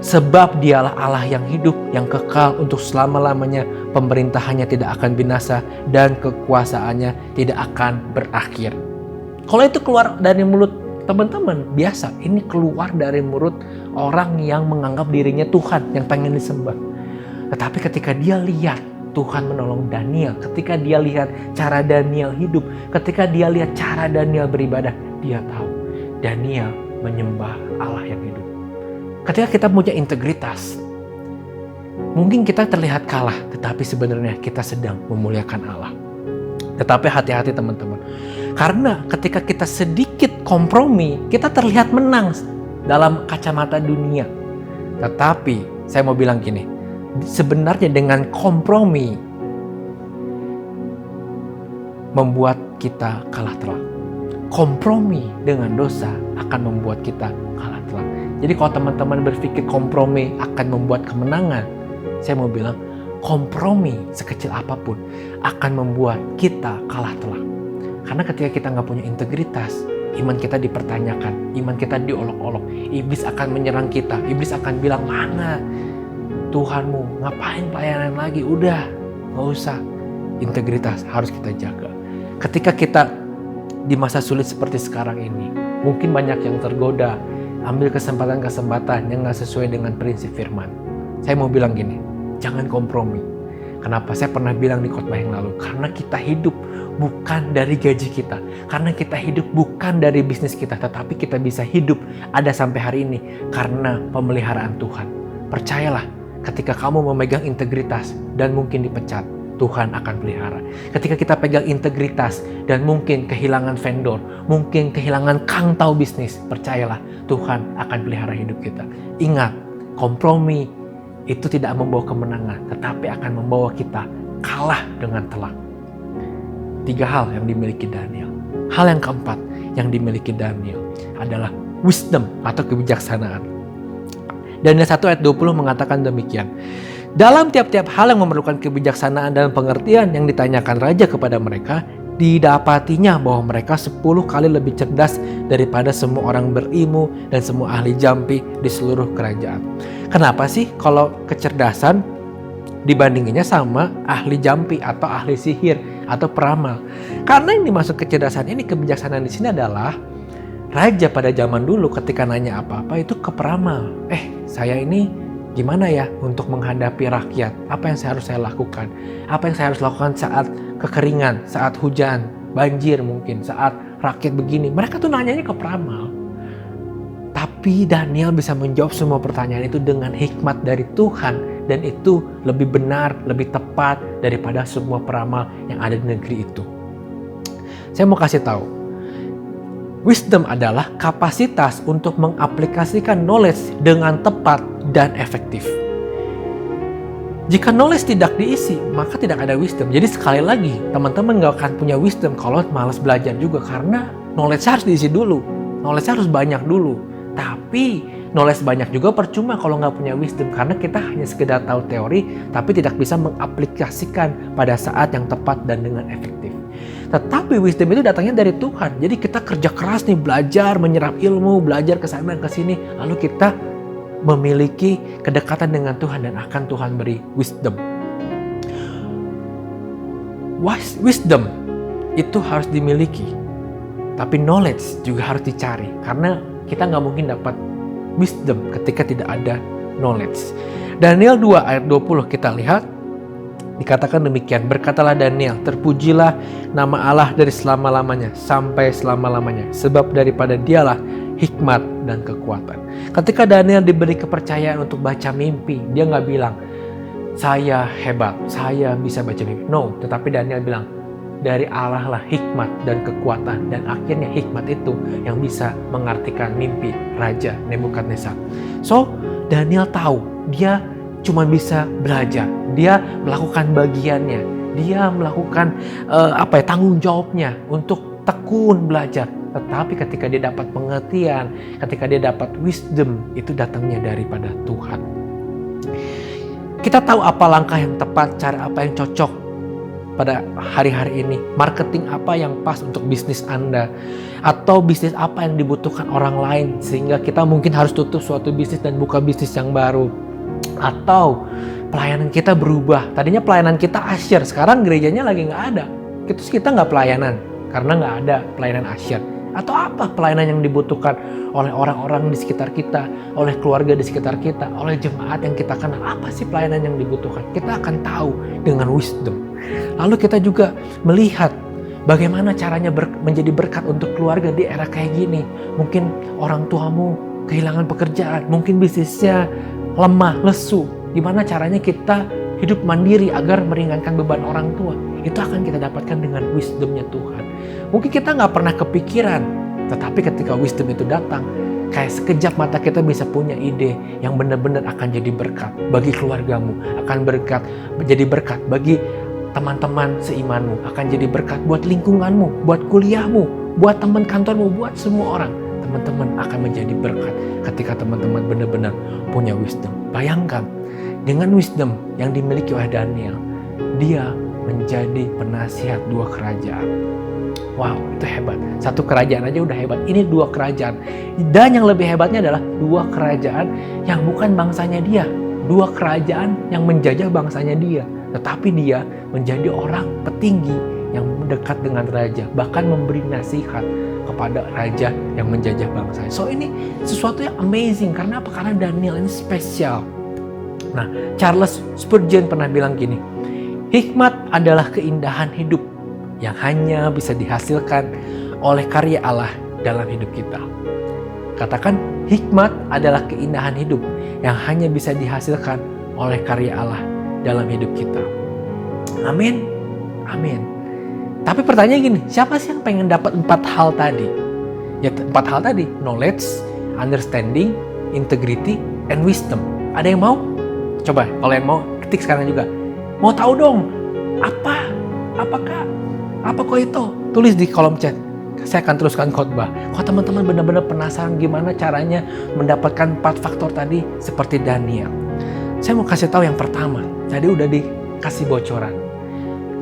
Sebab dialah Allah yang hidup, yang kekal untuk selama-lamanya. Pemerintahannya tidak akan binasa dan kekuasaannya tidak akan berakhir. Kalau itu keluar dari mulut teman-teman, biasa. Ini keluar dari mulut orang yang menganggap dirinya Tuhan, yang pengen disembah. Tetapi ketika dia lihat Tuhan menolong Daniel, ketika dia lihat cara Daniel hidup, ketika dia lihat cara Daniel beribadah, dia tahu Daniel menyembah Allah yang hidup. Ketika kita punya integritas, mungkin kita terlihat kalah, tetapi sebenarnya kita sedang memuliakan Allah. Tetapi hati-hati teman-teman, karena ketika kita sedikit kompromi, kita terlihat menang dalam kacamata dunia. Tetapi saya mau bilang gini, sebenarnya dengan kompromi membuat kita kalah telak. Kompromi dengan dosa akan membuat kita kalah telak. Jadi kalau teman-teman berpikir kompromi akan membuat kemenangan, saya mau bilang kompromi sekecil apapun akan membuat kita kalah telak. Karena ketika kita nggak punya integritas, iman kita dipertanyakan, iman kita diolok-olok. Iblis akan menyerang kita, iblis akan bilang, mana Tuhanmu, ngapain pelayanan lagi, udah nggak usah. Integritas harus kita jaga. Ketika kita di masa sulit seperti sekarang ini, mungkin banyak yang tergoda, ambil kesempatan-kesempatan yang nggak sesuai dengan prinsip firman. Saya mau bilang gini, jangan kompromi. Kenapa? Saya pernah bilang di khotbah yang lalu, karena kita hidup bukan dari gaji kita, karena kita hidup bukan dari bisnis kita, tetapi kita bisa hidup ada sampai hari ini karena pemeliharaan Tuhan. Percayalah, ketika kamu memegang integritas dan mungkin dipecat, Tuhan akan pelihara. Ketika kita pegang integritas dan mungkin kehilangan vendor, mungkin kehilangan kantau bisnis, percayalah Tuhan akan pelihara hidup kita. Ingat, kompromi itu tidak membawa kemenangan, tetapi akan membawa kita kalah dengan telak. 3 hal yang dimiliki Daniel. Hal yang keempat yang dimiliki Daniel adalah wisdom atau kebijaksanaan. Daniel 1 ayat 20 mengatakan demikian. Dalam tiap-tiap hal yang memerlukan kebijaksanaan dan pengertian yang ditanyakan raja kepada mereka, didapatinya bahwa mereka 10 kali lebih cerdas daripada semua orang berilmu dan semua ahli jampi di seluruh kerajaan. Kenapa sih kalau kecerdasan dibandinginnya sama ahli jampi atau ahli sihir atau peramal? Karena yang dimaksud kecerdasan ini, kebijaksanaan di sini adalah raja pada zaman dulu ketika nanya apa-apa itu ke peramal. Saya ini gimana ya untuk menghadapi rakyat? Apa yang harus saya lakukan? Apa yang saya harus lakukan saat kekeringan, saat hujan, banjir mungkin, saat rakyat begini? Mereka tuh nanyanya ke peramal. Tapi Daniel bisa menjawab semua pertanyaan itu dengan hikmat dari Tuhan. Dan itu lebih benar, lebih tepat daripada semua peramal yang ada di negeri itu. Saya mau kasih tahu, wisdom adalah kapasitas untuk mengaplikasikan knowledge dengan tepat dan efektif. Jika knowledge tidak diisi, maka tidak ada wisdom. Jadi sekali lagi, teman-teman gak akan punya wisdom kalau malas belajar juga. Karena knowledge harus diisi dulu. Knowledge harus banyak dulu. Tapi knowledge banyak juga percuma kalau gak punya wisdom. Karena kita hanya sekedar tahu teori, tapi tidak bisa mengaplikasikan pada saat yang tepat dan dengan efektif. Tetapi wisdom itu datangnya dari Tuhan. Jadi kita kerja keras nih, belajar, menyerap ilmu, belajar ke sana ke sini, lalu kita memiliki kedekatan dengan Tuhan dan akan Tuhan beri wisdom. Wisdom itu harus dimiliki, tapi knowledge juga harus dicari. Karena kita nggak mungkin dapat wisdom ketika tidak ada knowledge. Daniel 2 ayat 20 kita lihat, dikatakan demikian, berkatalah Daniel, terpujilah nama Allah dari selama-lamanya sampai selama-lamanya, sebab daripada dialah hikmat dan kekuatan. Ketika Daniel diberi kepercayaan untuk baca mimpi, dia nggak bilang, saya hebat, saya bisa baca mimpi. No, tetapi Daniel bilang, dari Allah lah hikmat dan kekuatan. Dan akhirnya hikmat itu yang bisa mengartikan mimpi Raja Nebukadnezar. So, Daniel tahu, dia cuma bisa belajar, dia melakukan bagiannya, dia melakukan tanggung jawabnya untuk tekun belajar. Tetapi ketika dia dapat pengertian, ketika dia dapat wisdom, itu datangnya daripada Tuhan. Kita tahu apa langkah yang tepat, cara apa yang cocok pada hari-hari ini, marketing apa yang pas untuk bisnis Anda, atau bisnis apa yang dibutuhkan orang lain sehingga kita mungkin harus tutup suatu bisnis dan buka bisnis yang baru. Atau pelayanan kita berubah, tadinya pelayanan kita asyir, sekarang gerejanya lagi nggak ada, terus kita nggak pelayanan karena nggak ada pelayanan asyir. Atau apa pelayanan yang dibutuhkan oleh orang-orang di sekitar kita, oleh keluarga di sekitar kita, oleh jemaat yang kita kenal. Apa sih pelayanan yang dibutuhkan? Kita akan tahu dengan wisdom. Lalu kita juga melihat bagaimana caranya menjadi berkat untuk keluarga di era kayak gini. Mungkin orang tuamu kehilangan pekerjaan, mungkin bisnisnya lemah, lesu. Gimana caranya kita hidup mandiri agar meringankan beban orang tua? Itu akan kita dapatkan dengan wisdomnya Tuhan. Mungkin kita nggak pernah kepikiran, tetapi ketika wisdom itu datang, kayak sekejap mata kita bisa punya ide yang benar-benar akan jadi berkat bagi keluargamu, akan jadi berkat bagi teman-teman seimanmu, akan jadi berkat buat lingkunganmu, buat kuliahmu, buat teman kantormu, buat semua orang. Teman-teman akan menjadi berkat ketika teman-teman benar-benar punya wisdom. Bayangkan, dengan wisdom yang dimiliki oleh Daniel, dia menjadi penasihat 2 kerajaan. Wow, itu hebat. 1 kerajaan aja udah hebat. Ini 2 kerajaan. Dan yang lebih hebatnya adalah 2 kerajaan yang bukan bangsanya dia. 2 kerajaan yang menjajah bangsanya dia. Tetapi dia menjadi orang petinggi yang dekat dengan raja. Bahkan memberi nasihat kepada raja yang menjajah bangsa. So ini sesuatu yang amazing. Karena apa? Karena Daniel ini spesial. Nah, Charles Spurgeon pernah bilang gini, hikmat adalah keindahan hidup yang hanya bisa dihasilkan oleh karya Allah dalam hidup kita. Katakan, hikmat adalah keindahan hidup yang hanya bisa dihasilkan oleh karya Allah dalam hidup kita. Amin. Amin. Tapi pertanyaan gini, siapa sih yang pengen dapat 4 hal tadi? Ya 4 hal tadi, knowledge, understanding, integrity, and wisdom. Ada yang mau? Coba, kalau yang mau, ketik sekarang juga. Mau tahu dong, apakah kok itu? Tulis di kolom chat. Saya akan teruskan khotbah. Kalau teman-teman benar-benar penasaran gimana caranya mendapatkan 4 faktor tadi seperti Daniel. Saya mau kasih tahu yang pertama. Tadi udah dikasih bocoran.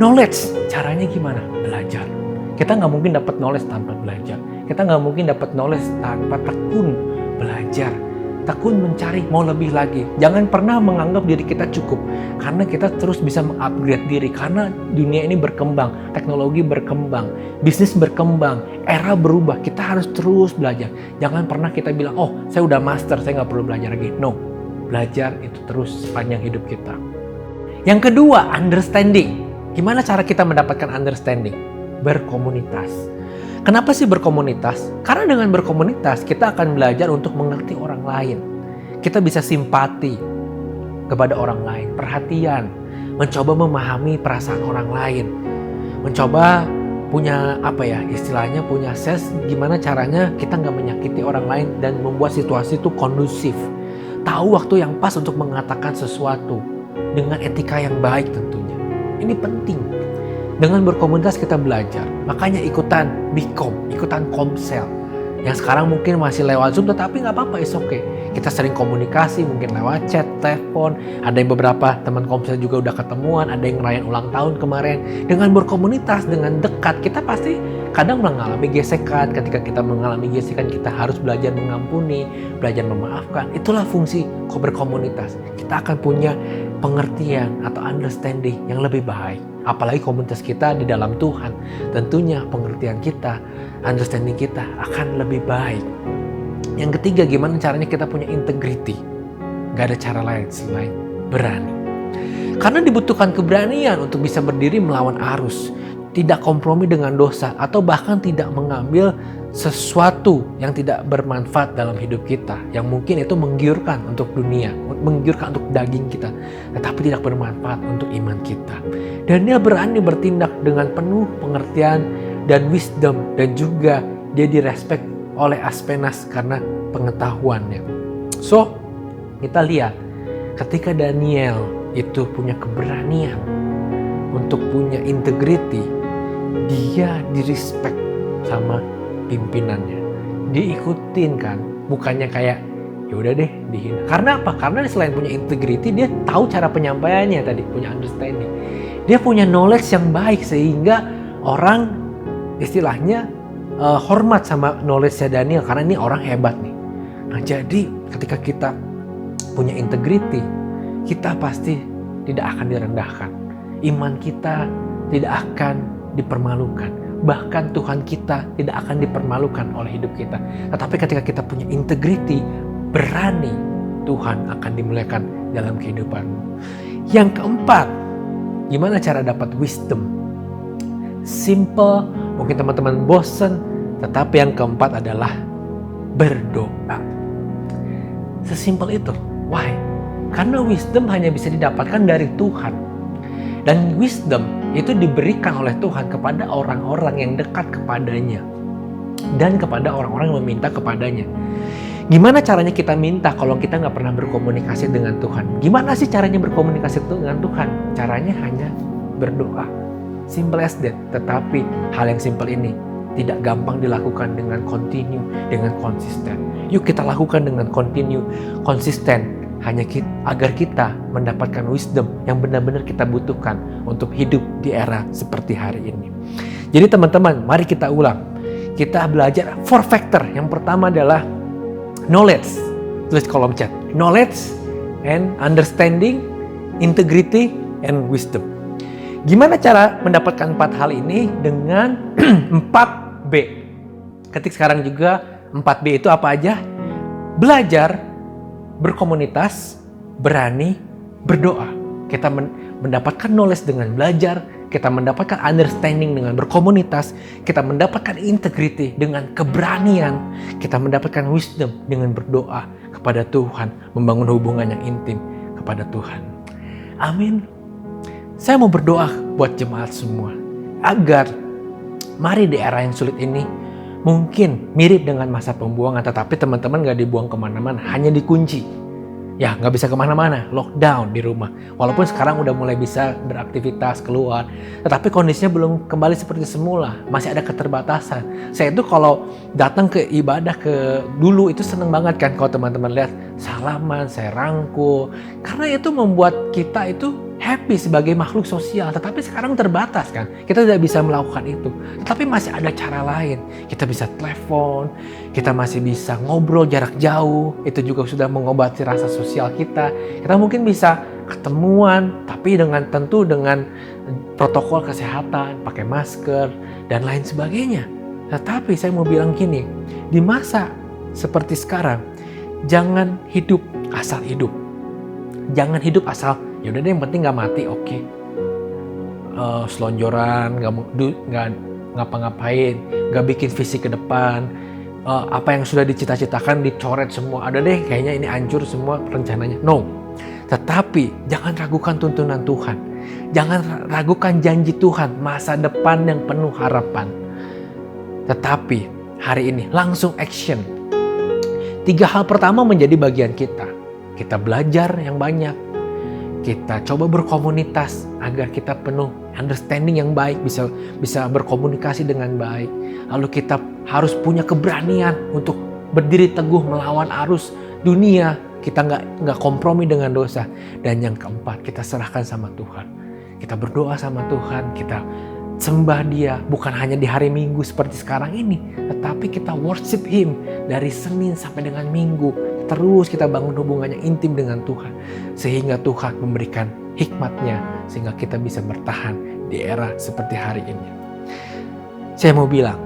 Knowledge, caranya gimana? Belajar. Kita nggak mungkin dapat knowledge tanpa belajar. Kita nggak mungkin dapat knowledge tanpa tekun belajar. Tekun mencari mau lebih lagi. Jangan pernah menganggap diri kita cukup. Karena kita terus bisa mengupgrade diri. Karena dunia ini berkembang. Teknologi berkembang. Bisnis berkembang. Era berubah. Kita harus terus belajar. Jangan pernah kita bilang, oh saya udah master, saya nggak perlu belajar lagi. No. Belajar itu terus sepanjang hidup kita. Yang kedua, understanding. Gimana cara kita mendapatkan understanding? Berkomunitas. Kenapa sih berkomunitas? Karena dengan berkomunitas kita akan belajar untuk mengerti orang lain. Kita bisa simpati kepada orang lain, perhatian, mencoba memahami perasaan orang lain, mencoba punya istilahnya punya sense gimana caranya kita nggak menyakiti orang lain dan membuat situasi itu kondusif. Tahu waktu yang pas untuk mengatakan sesuatu dengan etika yang baik tentunya. Ini penting. Dengan berkomunitas kita belajar. Makanya ikutan Bikom, ikutan Komsel. Yang sekarang mungkin masih lewat Zoom, tetapi nggak apa-apa, it's okay. Kita sering komunikasi, mungkin lewat chat, telepon. Ada yang beberapa teman Komsel juga udah ketemuan, ada yang ngerayain ulang tahun kemarin. Dengan berkomunitas, dengan dekat, kita pasti kadang mengalami gesekan. Ketika kita mengalami gesekan, kita harus belajar mengampuni, belajar memaafkan. Itulah fungsi berkomunitas. Kita akan punya pengertian atau understanding yang lebih baik. Apalagi komunitas kita di dalam Tuhan. Tentunya pengertian kita, understanding kita akan lebih baik. Yang ketiga, gimana caranya kita punya integrity. Gak ada cara lain selain berani. Karena dibutuhkan keberanian untuk bisa berdiri melawan arus. Tidak kompromi dengan dosa. Atau bahkan tidak mengambil sesuatu yang tidak bermanfaat dalam hidup kita. Yang mungkin itu menggiurkan untuk dunia. Menggiurkan untuk daging kita. Tetapi tidak bermanfaat untuk iman kita. Dan dia berani bertindak dengan penuh pengertian dan wisdom. Dan juga dia direspek oleh Aspenas karena pengetahuannya. So, kita lihat ketika Daniel itu punya keberanian untuk punya integrity, dia direspek sama pimpinannya. Diikutin kan, bukannya kayak ya udah deh dihina. Karena apa? Karena selain punya integrity, dia tahu cara penyampaiannya tadi, punya understanding. Dia punya knowledge yang baik sehingga orang istilahnya hormat sama knowledge-nya Daniel karena ini orang hebat nih. Nah, jadi ketika kita punya integrity, kita pasti tidak akan direndahkan. Iman kita tidak akan dipermalukan. Bahkan Tuhan kita tidak akan dipermalukan oleh hidup kita. Tetapi ketika kita punya integrity, berani, Tuhan akan dimuliakan dalam kehidupanmu. Yang keempat, gimana cara dapat wisdom? Simple, mungkin teman-teman bosen, tetapi yang keempat adalah berdoa. Sesimpel itu. Why? Karena wisdom hanya bisa didapatkan dari Tuhan. Dan wisdom itu diberikan oleh Tuhan kepada orang-orang yang dekat kepadanya. Dan kepada orang-orang yang meminta kepadanya. Gimana caranya kita minta kalau kita nggak pernah berkomunikasi dengan Tuhan? Gimana sih caranya berkomunikasi dengan Tuhan? Caranya hanya berdoa. Simple as that. Tetapi hal yang simple ini tidak gampang dilakukan dengan continue, dengan konsisten. Yuk kita lakukan dengan continue, konsisten, agar kita mendapatkan wisdom yang benar-benar kita butuhkan untuk hidup di era seperti hari ini. Jadi teman-teman, mari kita ulang. Kita belajar 4 factor. Yang pertama adalah knowledge. Tulis kolom chat. Knowledge and understanding, integrity, and wisdom. Gimana cara mendapatkan 4 hal ini? Dengan 4B. Ketik sekarang juga 4B itu apa aja? Belajar, berkomunitas, berani, berdoa. Kita mendapatkan knowledge dengan belajar, kita mendapatkan understanding dengan berkomunitas, kita mendapatkan integrity dengan keberanian, kita mendapatkan wisdom dengan berdoa kepada Tuhan, membangun hubungan yang intim kepada Tuhan. Amin. Saya mau berdoa buat jemaat semua, agar mari di era yang sulit ini, mungkin mirip dengan masa pembuangan, tetapi teman-teman gak dibuang kemana-mana, hanya dikunci. Ya gak bisa kemana-mana, lockdown di rumah. Walaupun sekarang udah mulai bisa beraktivitas keluar, tetapi kondisinya belum kembali seperti semula, masih ada keterbatasan. Saya itu kalau datang ke ibadah dulu itu seneng banget kan, kalau teman-teman lihat salaman, saya rangkul, karena itu membuat kita itu happy sebagai makhluk sosial. Tetapi sekarang terbatas kan, kita tidak bisa melakukan itu. Tetapi masih ada cara lain. Kita bisa telepon, kita masih bisa ngobrol jarak jauh, itu juga sudah mengobati rasa sosial kita. Kita mungkin bisa ketemuan, tapi tentu dengan protokol kesehatan, pakai masker dan lain sebagainya. Tetapi saya mau bilang gini, di masa seperti sekarang, jangan hidup asal hidup. Jangan hidup asal, ya udah deh yang penting gak mati, oke. Selonjoran, gak ngapa-ngapain, gak bikin visi ke depan. Apa yang sudah dicita-citakan dicoret semua, ada deh kayaknya ini hancur semua rencananya. No. Tetapi jangan ragukan tuntunan Tuhan. Jangan ragukan janji Tuhan, masa depan yang penuh harapan. Tetapi hari ini langsung action. 3 hal pertama menjadi bagian kita. Kita belajar yang banyak. Kita coba berkomunitas agar kita penuh understanding yang baik, bisa berkomunikasi dengan baik. Lalu kita harus punya keberanian untuk berdiri teguh melawan arus dunia. Kita nggak kompromi dengan dosa. Dan yang keempat, kita serahkan sama Tuhan. Kita berdoa sama Tuhan, kita sembah Dia bukan hanya di hari Minggu seperti sekarang ini, tetapi kita worship Him dari Senin sampai dengan Minggu. Terus kita bangun hubungan yang intim dengan Tuhan, sehingga Tuhan memberikan hikmat-Nya, sehingga kita bisa bertahan di era seperti hari ini. Saya mau bilang,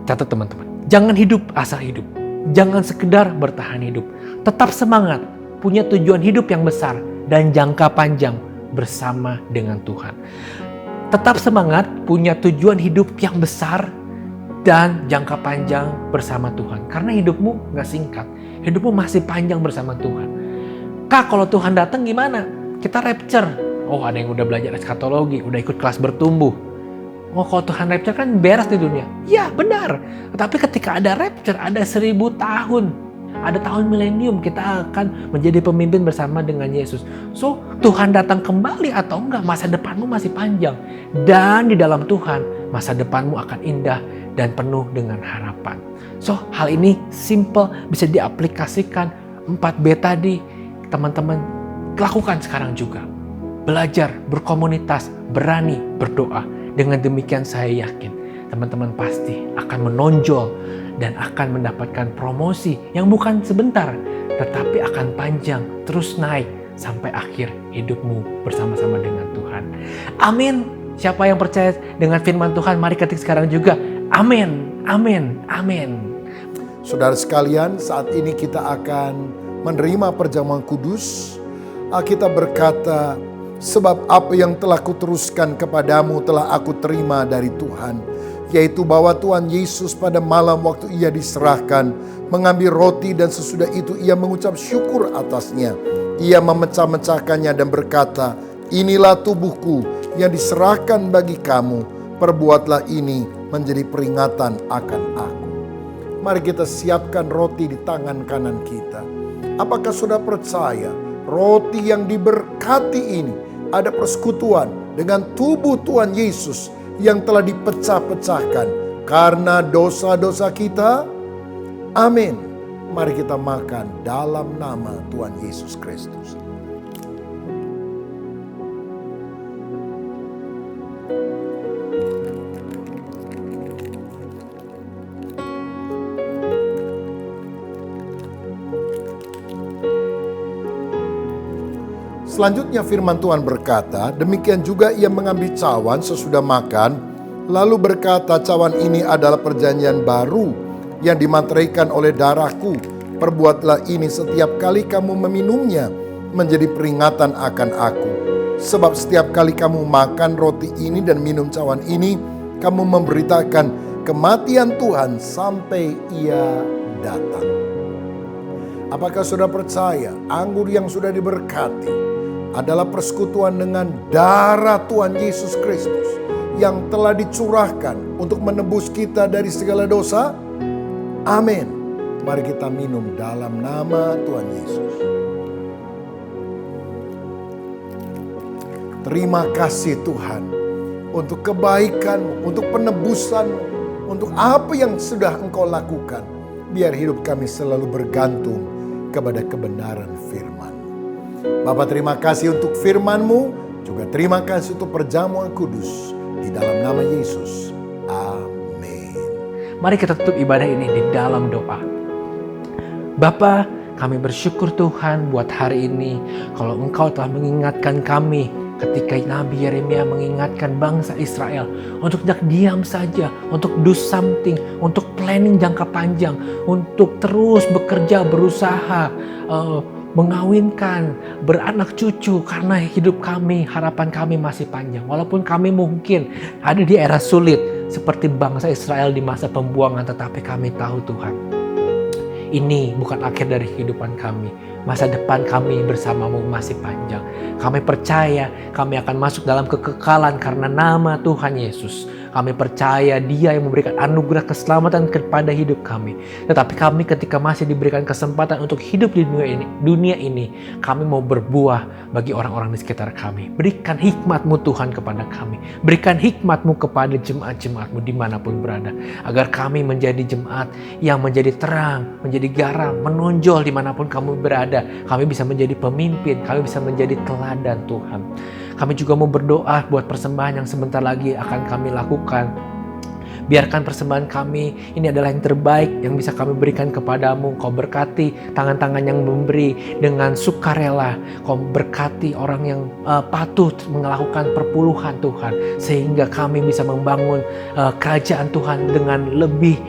catat teman-teman, jangan hidup asal hidup. Jangan sekedar bertahan hidup. Tetap semangat, punya tujuan hidup yang besar dan jangka panjang bersama dengan Tuhan. Tetap semangat, punya tujuan hidup yang besar dan jangka panjang bersama Tuhan. Karena hidupmu gak singkat. Hidupmu masih panjang bersama Tuhan. Kak, kalau Tuhan datang gimana? Kita rapture. Oh, ada yang udah belajar eskatologi, udah ikut kelas bertumbuh. Oh, kalau Tuhan rapture kan beres di dunia. Ya, benar. Tetapi ketika ada rapture, ada 1000 tahun. Ada tahun milenium, kita akan menjadi pemimpin bersama dengan Yesus. So, Tuhan datang kembali atau enggak, masa depanmu masih panjang. Dan di dalam Tuhan, masa depanmu akan indah dan penuh dengan harapan. So, hal ini simple, bisa diaplikasikan. 4B tadi, teman-teman lakukan sekarang juga. Belajar, berkomunitas, berani, berdoa. Dengan demikian saya yakin, teman-teman pasti akan menonjol dan akan mendapatkan promosi yang bukan sebentar, tetapi akan panjang, terus naik sampai akhir hidupmu bersama-sama dengan Tuhan. Amin. Siapa yang percaya dengan firman Tuhan, mari ketik sekarang juga. Amin, amin, amin. Saudara sekalian, saat ini kita akan menerima perjamuan kudus. Alkitab berkata, sebab apa yang telah kuteruskan kepadamu telah aku terima dari Tuhan, yaitu bahwa Tuhan Yesus pada malam waktu Ia diserahkan, mengambil roti dan sesudah itu Ia mengucap syukur atasnya. Ia memecah-mecahkannya dan berkata, inilah tubuhku yang diserahkan bagi kamu, perbuatlah ini menjadi peringatan akan aku. Mari kita siapkan roti di tangan kanan kita. Apakah sudah percaya roti yang diberkati ini ada persekutuan dengan tubuh Tuhan Yesus yang telah dipecah-pecahkan karena dosa-dosa kita. Amin. Mari kita makan dalam nama Tuhan Yesus Kristus. Selanjutnya firman Tuhan berkata, demikian juga ia mengambil cawan sesudah makan, lalu berkata, cawan ini adalah perjanjian baru yang dimateraikan oleh darahku. Perbuatlah ini setiap kali kamu meminumnya menjadi peringatan akan aku. Sebab setiap kali kamu makan roti ini dan minum cawan ini, kamu memberitakan kematian Tuhan sampai ia datang. Apakah saudara percaya anggur yang sudah diberkati adalah persekutuan dengan darah Tuhan Yesus Kristus yang telah dicurahkan untuk menebus kita dari segala dosa? Amin. Mari kita minum dalam nama Tuhan Yesus. Terima kasih Tuhan untuk kebaikan, untuk penebusan, untuk apa yang sudah Engkau lakukan. Biar hidup kami selalu bergantung kepada kebenaran firman. Bapa, terima kasih untuk firman-Mu, juga terima kasih untuk perjamuan kudus di dalam nama Yesus. Amin. Mari kita tutup ibadah ini di dalam doa. Bapa, kami bersyukur Tuhan buat hari ini. Kalau Engkau telah mengingatkan kami ketika Nabi Yeremia mengingatkan bangsa Israel untuk tidak diam saja, untuk do something, untuk planning jangka panjang, untuk terus bekerja, berusaha, mengawinkan, beranak cucu, karena hidup kami, harapan kami masih panjang. Walaupun kami mungkin ada di era sulit seperti bangsa Israel di masa pembuangan, tetapi kami tahu Tuhan, ini bukan akhir dari kehidupan kami. Masa depan kami bersama-Mu masih panjang. Kami percaya kami akan masuk dalam kekekalan karena nama Tuhan Yesus. Kami percaya Dia yang memberikan anugerah keselamatan kepada hidup kami. Tetapi kami ketika masih diberikan kesempatan untuk hidup di dunia ini, kami mau berbuah bagi orang-orang di sekitar kami. Berikan hikmat-Mu Tuhan kepada kami. Berikan hikmat-Mu kepada jemaat-jemaat-Mu dimanapun berada. Agar kami menjadi jemaat yang menjadi terang, menjadi garam, menonjol dimanapun kami berada. Kami bisa menjadi pemimpin, kami bisa menjadi teladan Tuhan. Kami juga mau berdoa buat persembahan yang sebentar lagi akan kami lakukan. Biarkan persembahan kami ini adalah yang terbaik yang bisa kami berikan kepadamu. Kau berkati tangan-tangan yang memberi dengan sukarela. Kau berkati orang yang patuh melakukan perpuluhan Tuhan. Sehingga kami bisa membangun kerajaan Tuhan dengan lebih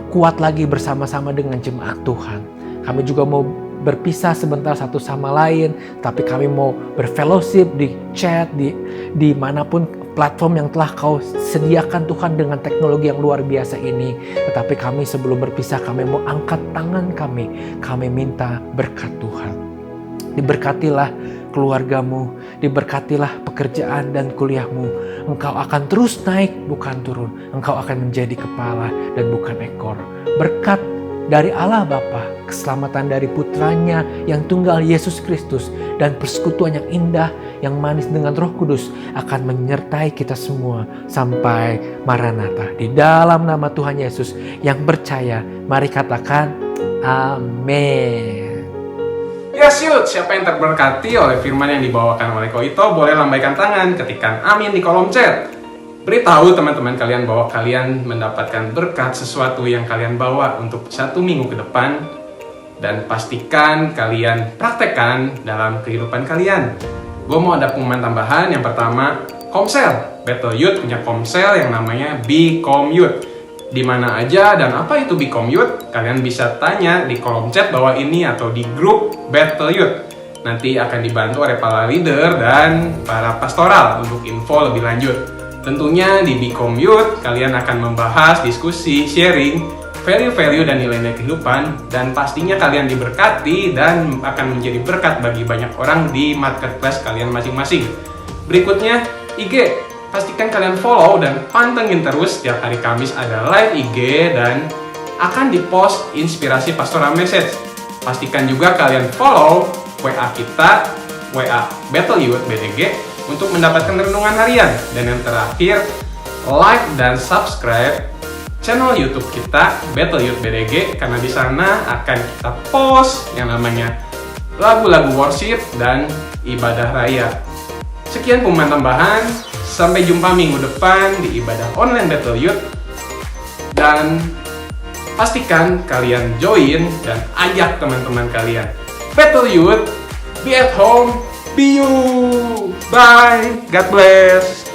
kuat lagi bersama-sama dengan jemaat Tuhan. Kami juga mau berpisah sebentar satu sama lain, tapi kami mau berfellowship di chat, di manapun platform yang telah Kau sediakan Tuhan dengan teknologi yang luar biasa ini. Tetapi kami sebelum berpisah, kami mau angkat tangan kami minta berkat Tuhan. Diberkatilah keluargamu, diberkatilah pekerjaan dan kuliahmu. Engkau akan terus naik, bukan turun. Engkau akan menjadi kepala dan bukan ekor. Berkat dari Allah Bapa, keselamatan dari putranya yang tunggal Yesus Kristus, dan persekutuan yang indah, yang manis dengan Roh Kudus akan menyertai kita semua sampai Maranatha. Di dalam nama Tuhan Yesus yang percaya, mari katakan amin. Yes, yuk, siapa yang terberkati oleh firman yang dibawakan oleh Koito, boleh lambaikan tangan, ketikkan amin di kolom chat. Beritahu teman-teman kalian bahwa kalian mendapatkan berkat sesuatu yang kalian bawa untuk 1 minggu ke depan. Dan pastikan kalian praktekkan dalam kehidupan kalian. Gue mau ada pengumuman tambahan. Yang pertama, Komsel. Battle Youth punya Komsel yang namanya Become Youth. Di mana aja dan apa itu Become Youth? Kalian bisa tanya di kolom chat bawah ini atau di grup Battle Youth. Nanti akan dibantu oleh para leader dan para pastoral untuk info lebih lanjut. Tentunya di Become Youth, kalian akan membahas, diskusi, sharing, value-value dan nilai-nilai kehidupan. Dan pastinya kalian diberkati dan akan menjadi berkat bagi banyak orang di marketplace kalian masing-masing. Berikutnya, IG. Pastikan kalian follow dan pantengin terus. Setiap hari Kamis ada live IG dan akan dipost inspirasi pastoral message. Pastikan juga kalian follow WA kita, WA Battle Youth BDG, untuk mendapatkan renungan harian. Dan yang terakhir, like dan subscribe channel YouTube kita Battle Youth BDG, karena di sana akan kita post yang namanya lagu-lagu worship dan ibadah raya. Sekian pengumuman tambahan, sampai jumpa minggu depan di ibadah online Battle Youth. Dan pastikan kalian join dan ajak teman-teman kalian. Battle Youth, be at home, be you. Bye, God bless.